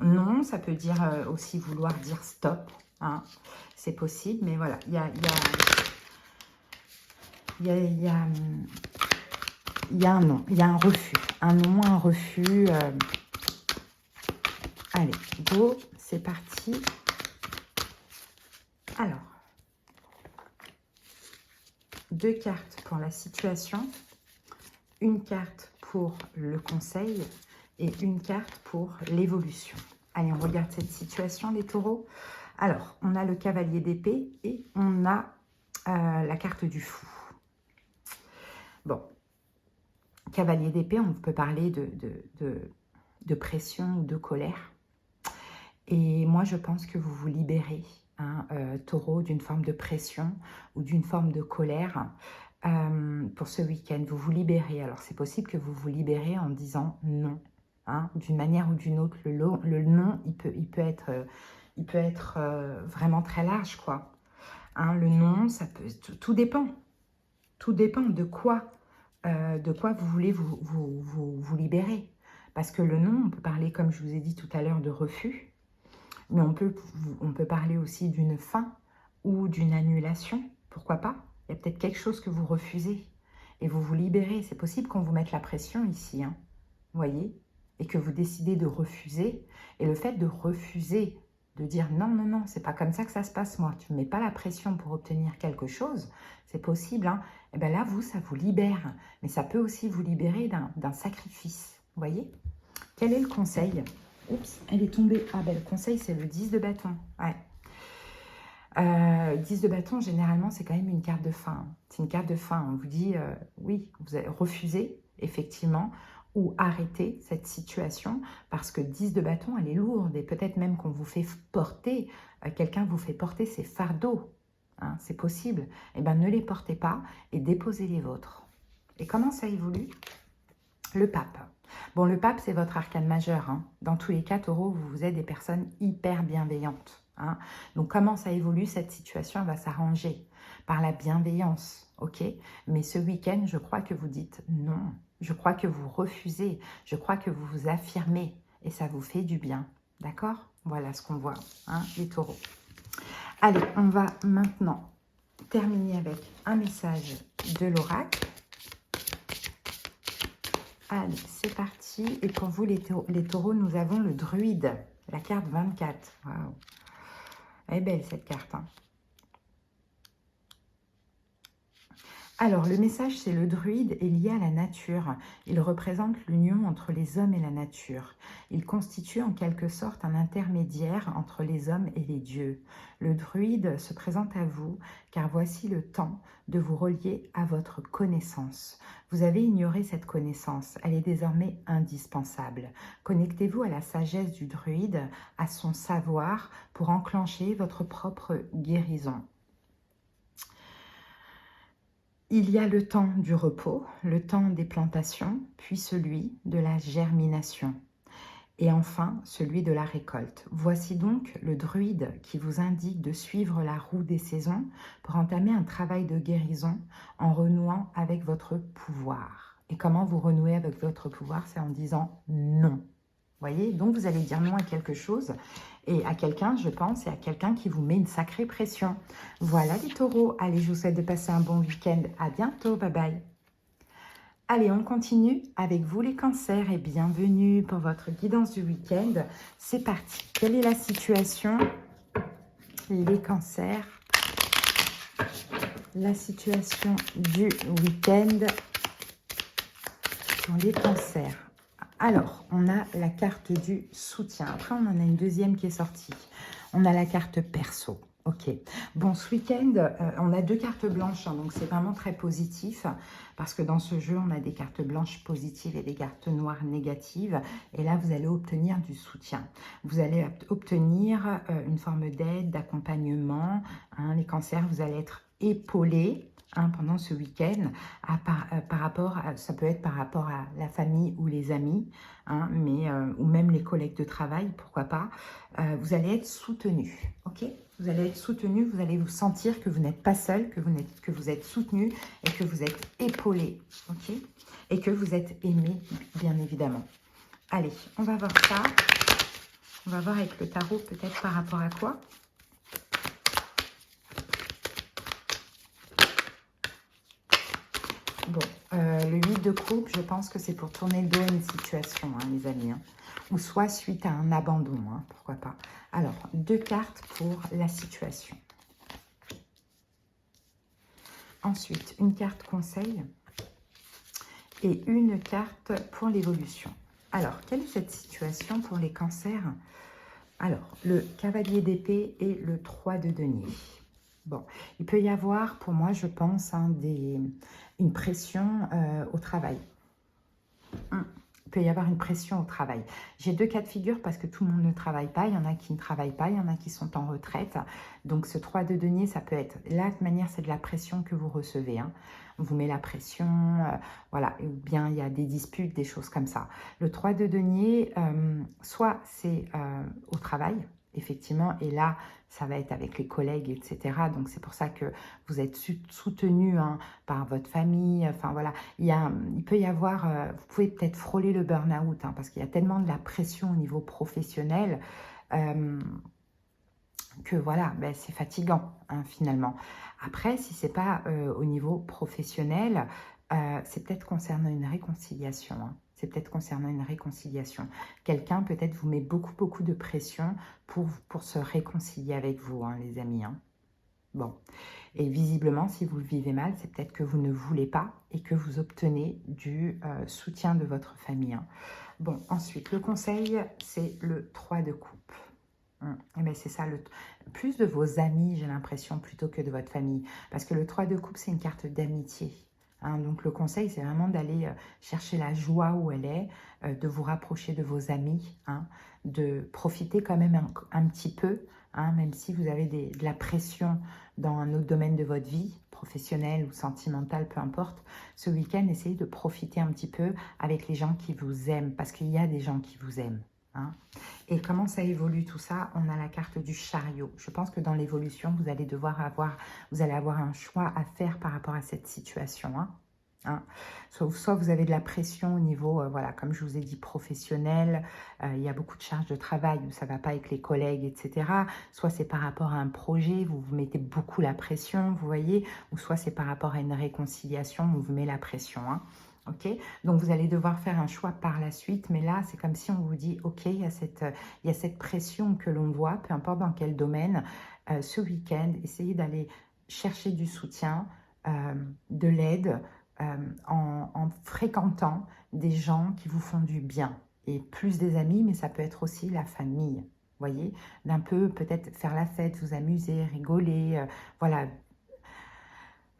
Non, ça peut dire aussi vouloir dire stop. Hein. C'est possible, mais voilà, il y a un non, il y a un refus. Un non, un refus. Allez, go, c'est parti. Alors, 2 cartes pour la situation, une carte pour le conseil et une carte pour l'évolution. Allez, on regarde cette situation, les taureaux. Alors, on a le cavalier d'épée et on a la carte du fou. Bon, cavalier d'épée, on peut parler de pression ou de colère. Et moi, je pense que vous vous libérez, hein, taureau, d'une forme de pression ou d'une forme de colère pour ce week-end. Vous vous libérez. Alors, c'est possible que vous vous libérez en disant non, hein, d'une manière ou d'une autre. Le non, il peut être vraiment très large, quoi. Hein, le non, ça peut... Tout dépend. Tout dépend de quoi vous voulez vous libérer. Parce que le non, on peut parler, comme je vous ai dit tout à l'heure, de refus. Mais on peut parler aussi d'une fin ou d'une annulation. Pourquoi pas? Il y a peut-être quelque chose que vous refusez et vous vous libérez. C'est possible qu'on vous mette la pression ici, hein, vous voyez, et que vous décidez de refuser. Et le fait de refuser, de dire non, non, non, c'est pas comme ça que ça se passe, moi. Tu ne mets pas la pression pour obtenir quelque chose, c'est possible, hein. Et bien là, ça vous libère. Mais ça peut aussi vous libérer d'un sacrifice, vous voyez. Quel est le conseil? Oups, elle est tombée. Ah ben le conseil, c'est le 10 de bâton. Ouais. 10 de bâton, généralement, c'est quand même une carte de fin. C'est une carte de fin. On vous dit, oui, vous avez refusé, effectivement, ou arrêter cette situation, parce que 10 de bâton, elle est lourde, et peut-être même qu'on vous fait porter, quelqu'un vous fait porter ses fardeaux. Hein, c'est possible. Eh bien, ne les portez pas et déposez les vôtres. Et comment ça évolue? Le pape. Bon, le pape, c'est votre arcane majeur. Hein. Dans tous les cas, Taureau, vous êtes des personnes hyper bienveillantes. Hein. Donc, comment ça évolue, cette situation? Elle va s'arranger par la bienveillance, ok? Mais ce week-end, je crois que vous dites non. Je crois que vous refusez. Je crois que vous vous affirmez. Et ça vous fait du bien. D'accord? Voilà ce qu'on voit, hein, les taureaux. Allez, on va maintenant terminer avec un message de l'oracle. Allez, c'est parti. Et pour vous, les taureaux, nous avons le druide, la carte 24. Waouh. Elle est belle, cette carte. Hein. Alors, le message, c'est le druide est lié à la nature. Il représente l'union entre les hommes et la nature. Il constitue en quelque sorte un intermédiaire entre les hommes et les dieux. Le druide se présente à vous, car voici le temps de vous relier à votre connaissance. Vous avez ignoré cette connaissance, elle est désormais indispensable. Connectez-vous à la sagesse du druide, à son savoir, pour enclencher votre propre guérison. Il y a le temps du repos, le temps des plantations, puis celui de la germination. Et enfin, celui de la récolte. Voici donc le druide qui vous indique de suivre la roue des saisons pour entamer un travail de guérison en renouant avec votre pouvoir. Et comment vous renouez avec votre pouvoir? C'est en disant non. Voyez, donc vous allez dire non à quelque chose et à quelqu'un, je pense, et à quelqu'un qui vous met une sacrée pression. Voilà les taureaux. Allez, je vous souhaite de passer un bon week-end. À bientôt. Bye bye. Allez, on continue avec vous les cancers et bienvenue pour votre guidance du week-end. C'est parti. Quelle est la situation? Les cancers. La situation du week-end pour les cancers. Alors, on a la carte du soutien. Après, on en a une deuxième qui est sortie. On a la carte perso. Ok. Bon, ce week-end, on a deux cartes blanches, hein, donc c'est vraiment très positif parce que dans ce jeu, on a des cartes blanches positives et des cartes noires négatives. Et là, vous allez obtenir du soutien. Vous allez obtenir une forme d'aide, d'accompagnement. Hein, les cancers, vous allez être épaulés. Hein, pendant ce week-end, par rapport à, ça peut être par rapport à la famille ou les amis, hein, ou même les collègues de travail, pourquoi pas. Vous allez être soutenu, ok? Vous allez être soutenu, vous allez vous sentir que vous n'êtes pas seul, que vous êtes soutenu et que vous êtes épaulé, ok? Et que vous êtes aimé, bien évidemment. Allez, on va voir ça. On va voir avec le tarot peut-être par rapport à quoi? Bon, le 8 de coupe, je pense que c'est pour tourner le dos à une situation, hein, les amis. Hein. Ou soit suite à un abandon, hein, pourquoi pas. Alors, deux cartes pour la situation. Ensuite, une carte conseil et une carte pour l'évolution. Alors, quelle est cette situation pour les cancers? Alors, le cavalier d'épée et le 3 de denier. Bon, il peut y avoir, pour moi, je pense, hein, une pression au travail. Il peut y avoir une pression au travail. J'ai deux cas de figure parce que tout le monde ne travaille pas. Il y en a qui ne travaillent pas, il y en a qui sont en retraite. Donc, ce 3 de denier, ça peut être... Là, de manière, c'est de la pression que vous recevez. Hein. On vous met la pression, voilà. Ou bien, il y a des disputes, des choses comme ça. Le 3 de denier, soit c'est au travail, effectivement, et là, ça va être avec les collègues, etc. Donc, c'est pour ça que vous êtes soutenu hein, par votre famille. Enfin, voilà, il peut y avoir, vous pouvez peut-être frôler le burn-out, hein, parce qu'il y a tellement de la pression au niveau professionnel que, voilà, ben, c'est fatigant, hein, finalement. Après, si ce n'est pas au niveau professionnel, c'est peut-être concernant une réconciliation, hein. C'est peut-être concernant une réconciliation. Quelqu'un peut-être vous met beaucoup de pression pour se réconcilier avec vous, hein, les amis. Hein. Bon. Et visiblement, si vous le vivez mal, c'est peut-être que vous ne voulez pas et que vous obtenez du soutien de votre famille. Hein. Bon, ensuite, le conseil, c'est le 3 de coupe. Et bien, c'est ça, plus de vos amis, j'ai l'impression, plutôt que de votre famille. Parce que le 3 de coupe, c'est une carte d'amitié. Donc, le conseil, c'est vraiment d'aller chercher la joie où elle est, de vous rapprocher de vos amis, de profiter quand même un petit peu, même si vous avez de la pression dans un autre domaine de votre vie, professionnel ou sentimental, peu importe. Ce week-end, essayez de profiter un petit peu avec les gens qui vous aiment, parce qu'il y a des gens qui vous aiment. Et comment ça évolue tout ça? On a la carte du chariot. Je pense que dans l'évolution, vous allez avoir un choix à faire par rapport à cette situation. Soit vous avez de la pression au niveau, voilà, comme je vous ai dit, professionnel, il y a beaucoup de charges de travail où ça ne va pas avec les collègues, etc. Soit c'est par rapport à un projet, vous vous mettez beaucoup la pression, vous voyez, ou soit c'est par rapport à une réconciliation, où vous met la pression. Ok, donc vous allez devoir faire un choix par la suite, mais là c'est comme si on vous dit ok, il y a cette pression que l'on voit, peu importe dans quel domaine. Ce week-end, essayez d'aller chercher du soutien, de l'aide, en fréquentant des gens qui vous font du bien, et plus des amis, mais ça peut être aussi la famille, voyez, d'un peu peut-être faire la fête, vous amuser, rigoler, voilà.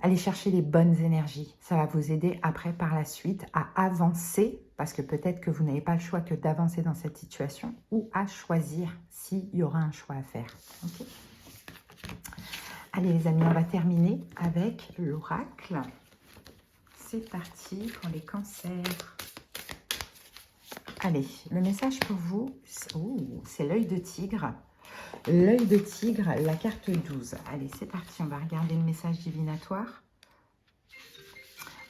Allez chercher les bonnes énergies. Ça va vous aider après, par la suite, à avancer, parce que peut-être que vous n'avez pas le choix que d'avancer dans cette situation, ou à choisir s'il y aura un choix à faire. Okay. Allez les amis, on va terminer avec l'oracle. C'est parti pour les cancers. Allez, le message pour vous, c'est l'œil de tigre. L'œil de tigre, la carte 12. Allez, c'est parti, on va regarder le message divinatoire.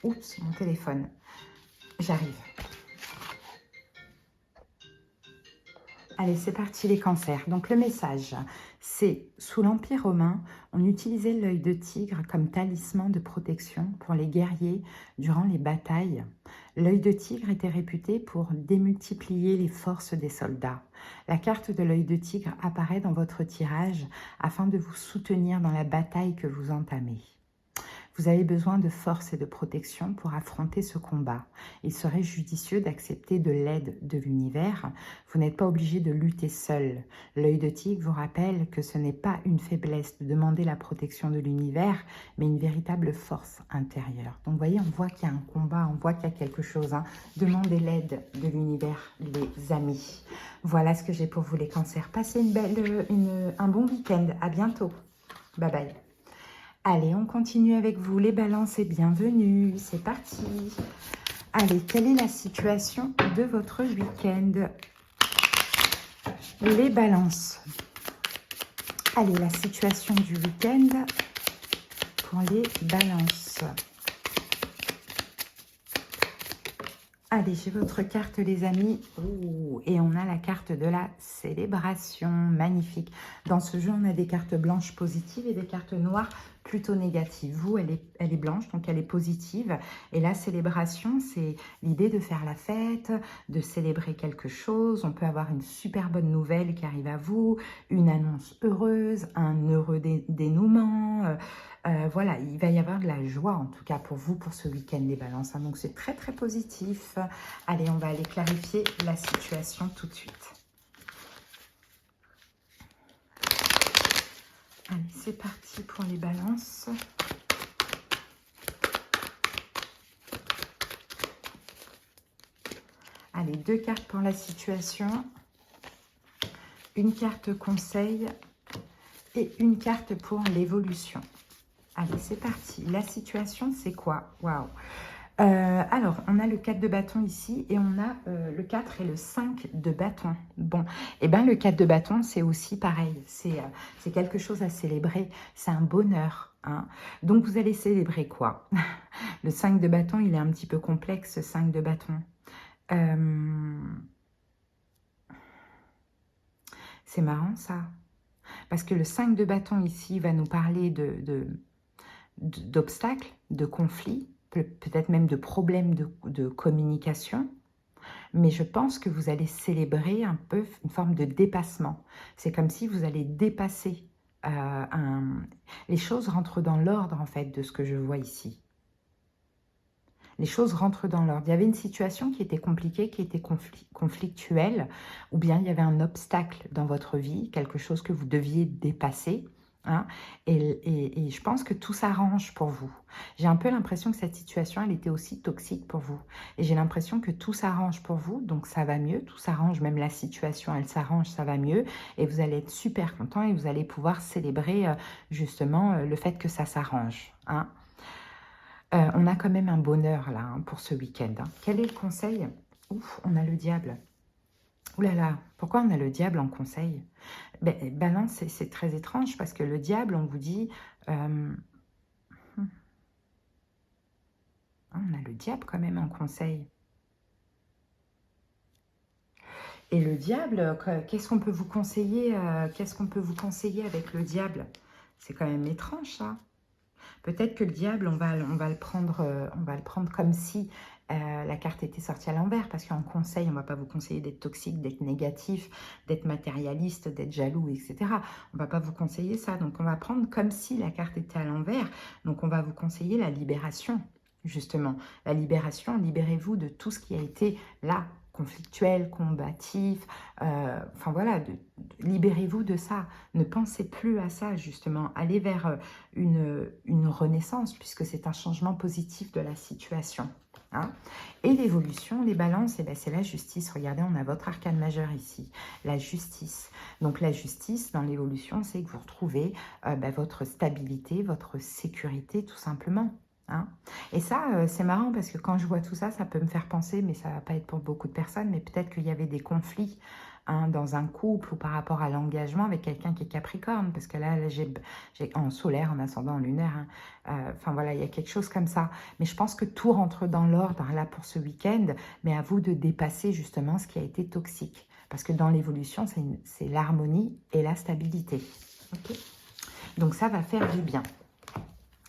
Oups, mon téléphone. J'arrive. Allez, c'est parti les cancers. Donc le message, c'est sous l'Empire romain, on utilisait l'œil de tigre comme talisman de protection pour les guerriers durant les batailles. L'œil de tigre était réputé pour démultiplier les forces des soldats. La carte de l'œil de tigre apparaît dans votre tirage afin de vous soutenir dans la bataille que vous entamez. Vous avez besoin de force et de protection pour affronter ce combat. Il serait judicieux d'accepter de l'aide de l'univers. Vous n'êtes pas obligé de lutter seul. L'œil de tigre vous rappelle que ce n'est pas une faiblesse de demander la protection de l'univers, mais une véritable force intérieure. Donc, vous voyez, on voit qu'il y a un combat, on voit qu'il y a quelque chose. Demandez l'aide de l'univers, les amis. Voilà ce que j'ai pour vous, les cancers. Passez un bon week-end. À bientôt. Bye bye. Allez, on continue avec vous, les balances, et bienvenue, c'est parti. Allez, quelle est la situation de votre week-end? Les balances. Allez, la situation du week-end pour les balances. Allez, j'ai votre carte, les amis. Et on a la carte de la célébration. Magnifique. Dans ce jeu, on a des cartes blanches positives et des cartes noires plutôt négatives. Vous, elle est blanche, donc elle est positive. Et la célébration, c'est l'idée de faire la fête, de célébrer quelque chose. On peut avoir une super bonne nouvelle qui arrive à vous, une annonce heureuse, un heureux dénouement. Voilà, il va y avoir de la joie, en tout cas pour vous, pour ce week-end, les balances. Donc, c'est très, très positif. Allez, on va aller clarifier la situation tout de suite. Allez, c'est parti pour les balances. Allez, 2 cartes pour la situation. Une carte conseil et une carte pour l'évolution. Allez, c'est parti. La situation, c'est quoi? Waouh! Alors, on a le 4 de bâton ici et on a le 4 et le 5 de bâton. Bon, et bien le 4 de bâton, c'est aussi pareil. C'est quelque chose à célébrer. C'est un bonheur. Donc, vous allez célébrer quoi? Le 5 de bâton, il est un petit peu complexe, ce 5 de bâton. C'est marrant, ça. Parce que le 5 de bâton, ici, va nous parler d'obstacles, de conflits, peut-être même de problèmes de communication, mais je pense que vous allez célébrer un peu une forme de dépassement. C'est comme si vous allez dépasser les choses rentrent dans l'ordre, en fait, de ce que je vois ici. Les choses rentrent dans l'ordre. Il y avait une situation qui était compliquée, qui était conflictuelle, ou bien il y avait un obstacle dans votre vie, quelque chose que vous deviez dépasser. Hein, et je pense que tout s'arrange pour vous. J'ai un peu l'impression que cette situation, elle était aussi toxique pour vous. Et j'ai l'impression que tout s'arrange pour vous, donc ça va mieux. Tout s'arrange, même la situation, elle s'arrange, ça va mieux. Et vous allez être super content et vous allez pouvoir célébrer justement le fait que ça s'arrange. Hein. On a quand même un bonheur là hein, pour ce week-end. Hein. Quel est le conseil? Ouf, on a le diable. Ouh là là, pourquoi on a le diable en conseil? Ben, Balance, c'est très étrange parce que le diable, on vous dit... on a le diable quand même en conseil. Et le diable, qu'est-ce qu'on peut vous conseiller qu'est-ce qu'on peut vous conseiller avec le diable? C'est quand même étrange ça. Peut-être que le diable, on va le prendre comme si la carte était sortie à l'envers, parce qu'en conseil, on ne va pas vous conseiller d'être toxique, d'être négatif, d'être matérialiste, d'être jaloux, etc. On ne va pas vous conseiller ça. Donc, on va prendre comme si la carte était à l'envers. Donc, on va vous conseiller la libération, justement. La libération, libérez-vous de tout ce qui a été là, conflictuel, combatif, enfin voilà, libérez-vous de ça. Ne pensez plus à ça, justement. Allez vers une renaissance, puisque c'est un changement positif de la situation. Hein. Et l'évolution, les balances, eh ben, c'est la justice. Regardez, on a votre arcane majeur ici, la justice. Donc la justice, dans l'évolution, c'est que vous retrouvez votre stabilité, votre sécurité, tout simplement. Hein. Et ça, c'est marrant parce que quand je vois tout ça, ça peut me faire penser, mais ça ne va pas être pour beaucoup de personnes, mais peut-être qu'il y avait des conflits hein, dans un couple ou par rapport à l'engagement avec quelqu'un qui est Capricorne, parce que là j'ai en solaire, en ascendant, en lunaire, hein, enfin voilà, il y a quelque chose comme ça. Mais je pense que tout rentre dans l'ordre là pour ce week-end, mais à vous de dépasser justement ce qui a été toxique. Parce que dans l'évolution, c'est l'harmonie et la stabilité. Okay, donc ça va faire du bien.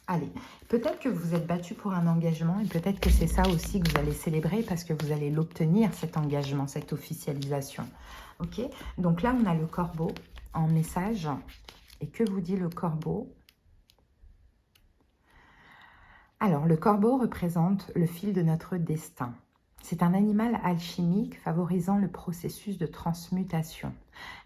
Allez, peut-être que vous êtes battu pour un engagement et peut-être que c'est ça aussi que vous allez célébrer parce que vous allez l'obtenir, cet engagement, cette officialisation. Ok, donc là, on a le corbeau en message. Et que vous dit le corbeau? Alors, le corbeau représente le fil de notre destin. C'est un animal alchimique favorisant le processus de transmutation.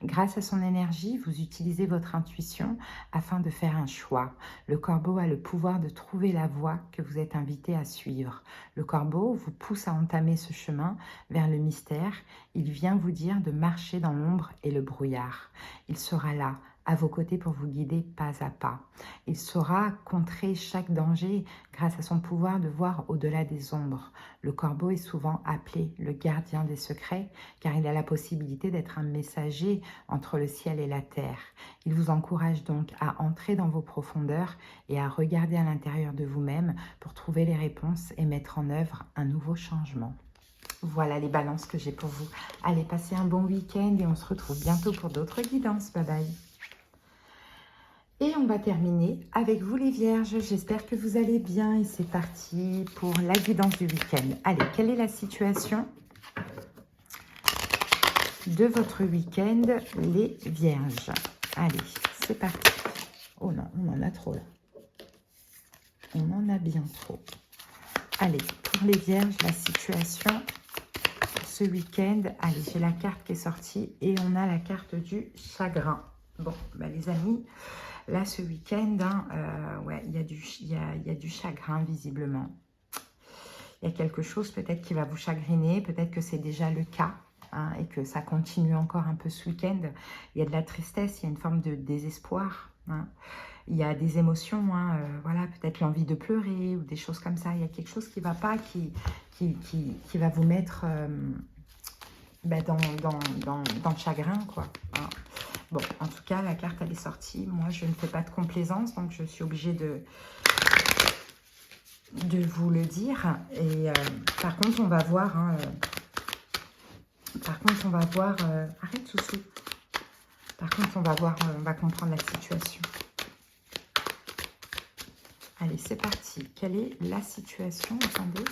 Grâce à son énergie, vous utilisez votre intuition afin de faire un choix. Le corbeau a le pouvoir de trouver la voie que vous êtes invité à suivre. Le corbeau vous pousse à entamer ce chemin vers le mystère. Il vient vous dire de marcher dans l'ombre et le brouillard. Il sera là, à vos côtés pour vous guider pas à pas. Il saura contrer chaque danger grâce à son pouvoir de voir au-delà des ombres. Le corbeau est souvent appelé le gardien des secrets car il a la possibilité d'être un messager entre le ciel et la terre. Il vous encourage donc à entrer dans vos profondeurs et à regarder à l'intérieur de vous-même pour trouver les réponses et mettre en œuvre un nouveau changement. Voilà les balances que j'ai pour vous. Allez, passez un bon week-end et on se retrouve bientôt pour d'autres guidances. Bye bye. Et on va terminer avec vous les vierges. J'espère que vous allez bien et c'est parti pour la guidance du week-end. Allez, quelle est la situation de votre week-end, les vierges? Allez, c'est parti. Oh non, on en a trop là. On en a bien trop. Allez, pour les vierges, la situation ce week-end. Allez, j'ai la carte qui est sortie et on a la carte du chagrin. Bon, bah les amis... Là, ce week-end, hein, ouais, il y a du chagrin, visiblement. Il y a quelque chose peut-être qui va vous chagriner. Peut-être que c'est déjà le cas hein, et que ça continue encore un peu ce week-end. Il y a de la tristesse, il y a une forme de désespoir. Hein. Il y a des émotions, hein, voilà, peut-être l'envie de pleurer ou des choses comme ça. Il y a quelque chose qui ne va pas, qui va vous mettre dans le chagrin, quoi. Hein. Bon, en tout cas, la carte, elle est sortie. Moi, je ne fais pas de complaisance, donc je suis obligée de vous le dire. Et par contre, on va voir... Hein, par contre, on va voir... arrête, Soussou. Par contre, on va voir... on va comprendre la situation. Allez, c'est parti. Quelle est la situation? Attendez.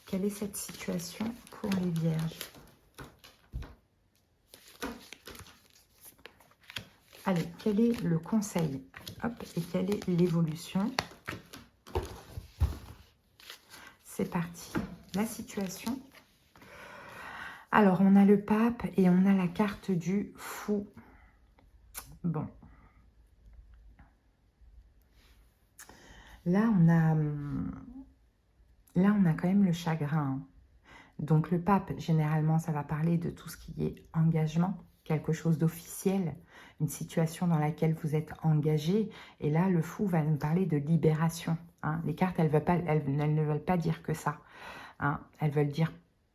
Quelle est cette situation pour les vierges? Allez, quel est le conseil? Hop, et quelle est l'évolution? C'est parti. la situation. Alors, on a le pape et on a la carte du fou. Bon. Là, on a quand même le chagrin. Donc, le pape, généralement, ça va parler de tout ce qui est engagement, quelque chose d'officiel, une situation dans laquelle vous êtes engagé. Et là, le fou va nous parler de libération. Hein. Les cartes, elles ne veulent pas dire que ça. Hein. Elles veulent dire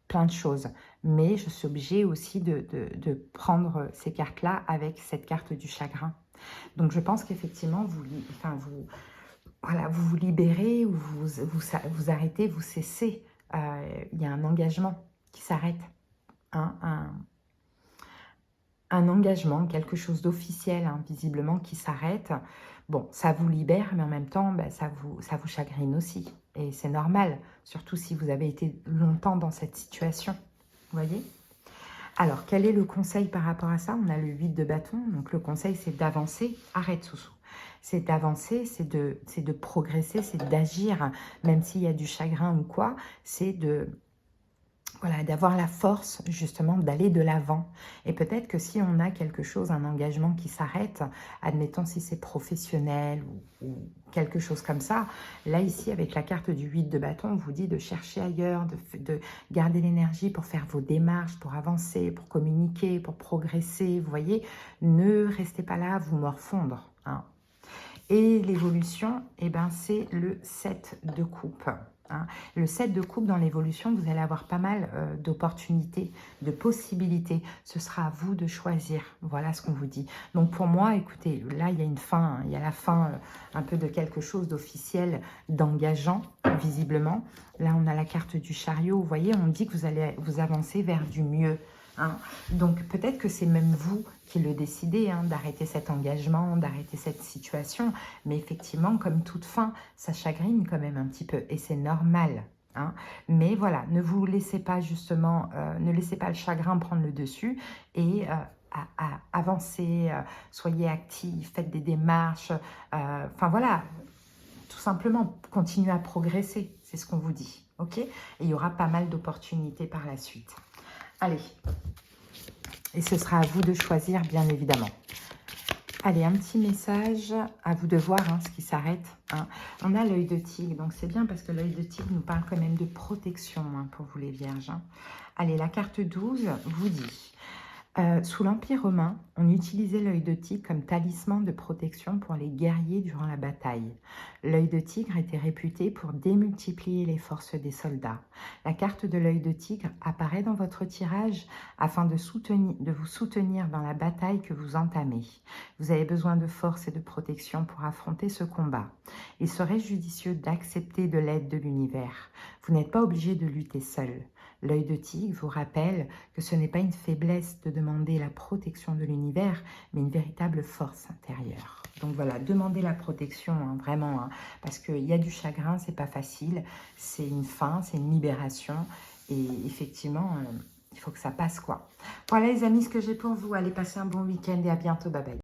plein de choses. Mais je suis obligée aussi de prendre ces cartes-là avec cette carte du chagrin. Donc, je pense qu'effectivement, voilà, vous vous libérez ou vous arrêtez, vous cessez. Il y a un engagement qui s'arrête. Un engagement, quelque chose d'officiel, hein, visiblement, qui s'arrête. Bon, ça vous libère, mais en même temps, ben, ça vous chagrine aussi. Et c'est normal, surtout si vous avez été longtemps dans cette situation. Vous voyez ? Alors, quel est le conseil par rapport à ça? On a le 8 de bâton. Donc, le conseil, c'est d'avancer. Arrête, Soussou. C'est d'avancer, c'est de progresser, c'est d'agir, même s'il y a du chagrin ou quoi. C'est voilà, d'avoir la force, justement, d'aller de l'avant. Et peut-être que si on a quelque chose, un engagement qui s'arrête, admettons si c'est professionnel ou quelque chose comme ça, là, ici, avec la carte du 8 de bâton, on vous dit de chercher ailleurs, de garder l'énergie pour faire vos démarches, pour avancer, pour communiquer, pour progresser. Vous voyez, ne restez pas là à vous morfondre. Hein. Et l'évolution, eh ben, c'est le 7 de coupe. Hein. Le 7 de coupe dans l'évolution, vous allez avoir pas mal d'opportunités, de possibilités. Ce sera à vous de choisir. Voilà ce qu'on vous dit. Donc pour moi, écoutez, là, il y a une fin. Hein. Il y a la fin un peu de quelque chose d'officiel, d'engageant, visiblement. Là, on a la carte du chariot. Vous voyez, on dit que vous allez vous avancer vers du mieux. Hein. Donc peut-être que c'est même vous qui le décidez, hein, d'arrêter cet engagement, d'arrêter cette situation. Mais effectivement, comme toute fin, ça chagrine quand même un petit peu. Et c'est normal. Hein. Mais voilà, ne vous laissez pas justement, ne laissez pas le chagrin prendre le dessus. Et à avancer, soyez actifs, faites des démarches. Enfin voilà, tout simplement, continuez à progresser. C'est ce qu'on vous dit. Ok ? Et il y aura pas mal d'opportunités par la suite. Allez, et ce sera à vous de choisir, bien évidemment. Allez, un petit message, à vous de voir hein, ce qui s'arrête. Hein. On a l'œil de tigre, donc c'est bien parce que l'œil de tigre nous parle quand même de protection hein, pour vous les vierges. Hein. Allez, la carte 12 vous dit... sous l'Empire romain, on utilisait l'œil de tigre comme talisman de protection pour les guerriers durant la bataille. L'œil de tigre était réputé pour démultiplier les forces des soldats. La carte de l'œil de tigre apparaît dans votre tirage afin de vous soutenir dans la bataille que vous entamez. Vous avez besoin de force et de protection pour affronter ce combat. Il serait judicieux d'accepter de l'aide de l'univers. Vous n'êtes pas obligé de lutter seul. L'œil de tigre vous rappelle que ce n'est pas une faiblesse de demander la protection de l'univers, mais une véritable force intérieure. Donc voilà, demandez la protection, hein, vraiment, hein, parce qu'il y a du chagrin, c'est pas facile, c'est une fin, c'est une libération, et effectivement, il faut que ça passe, quoi. Voilà les amis, ce que j'ai pour vous. Allez, passer un bon week-end et à bientôt, bye bye.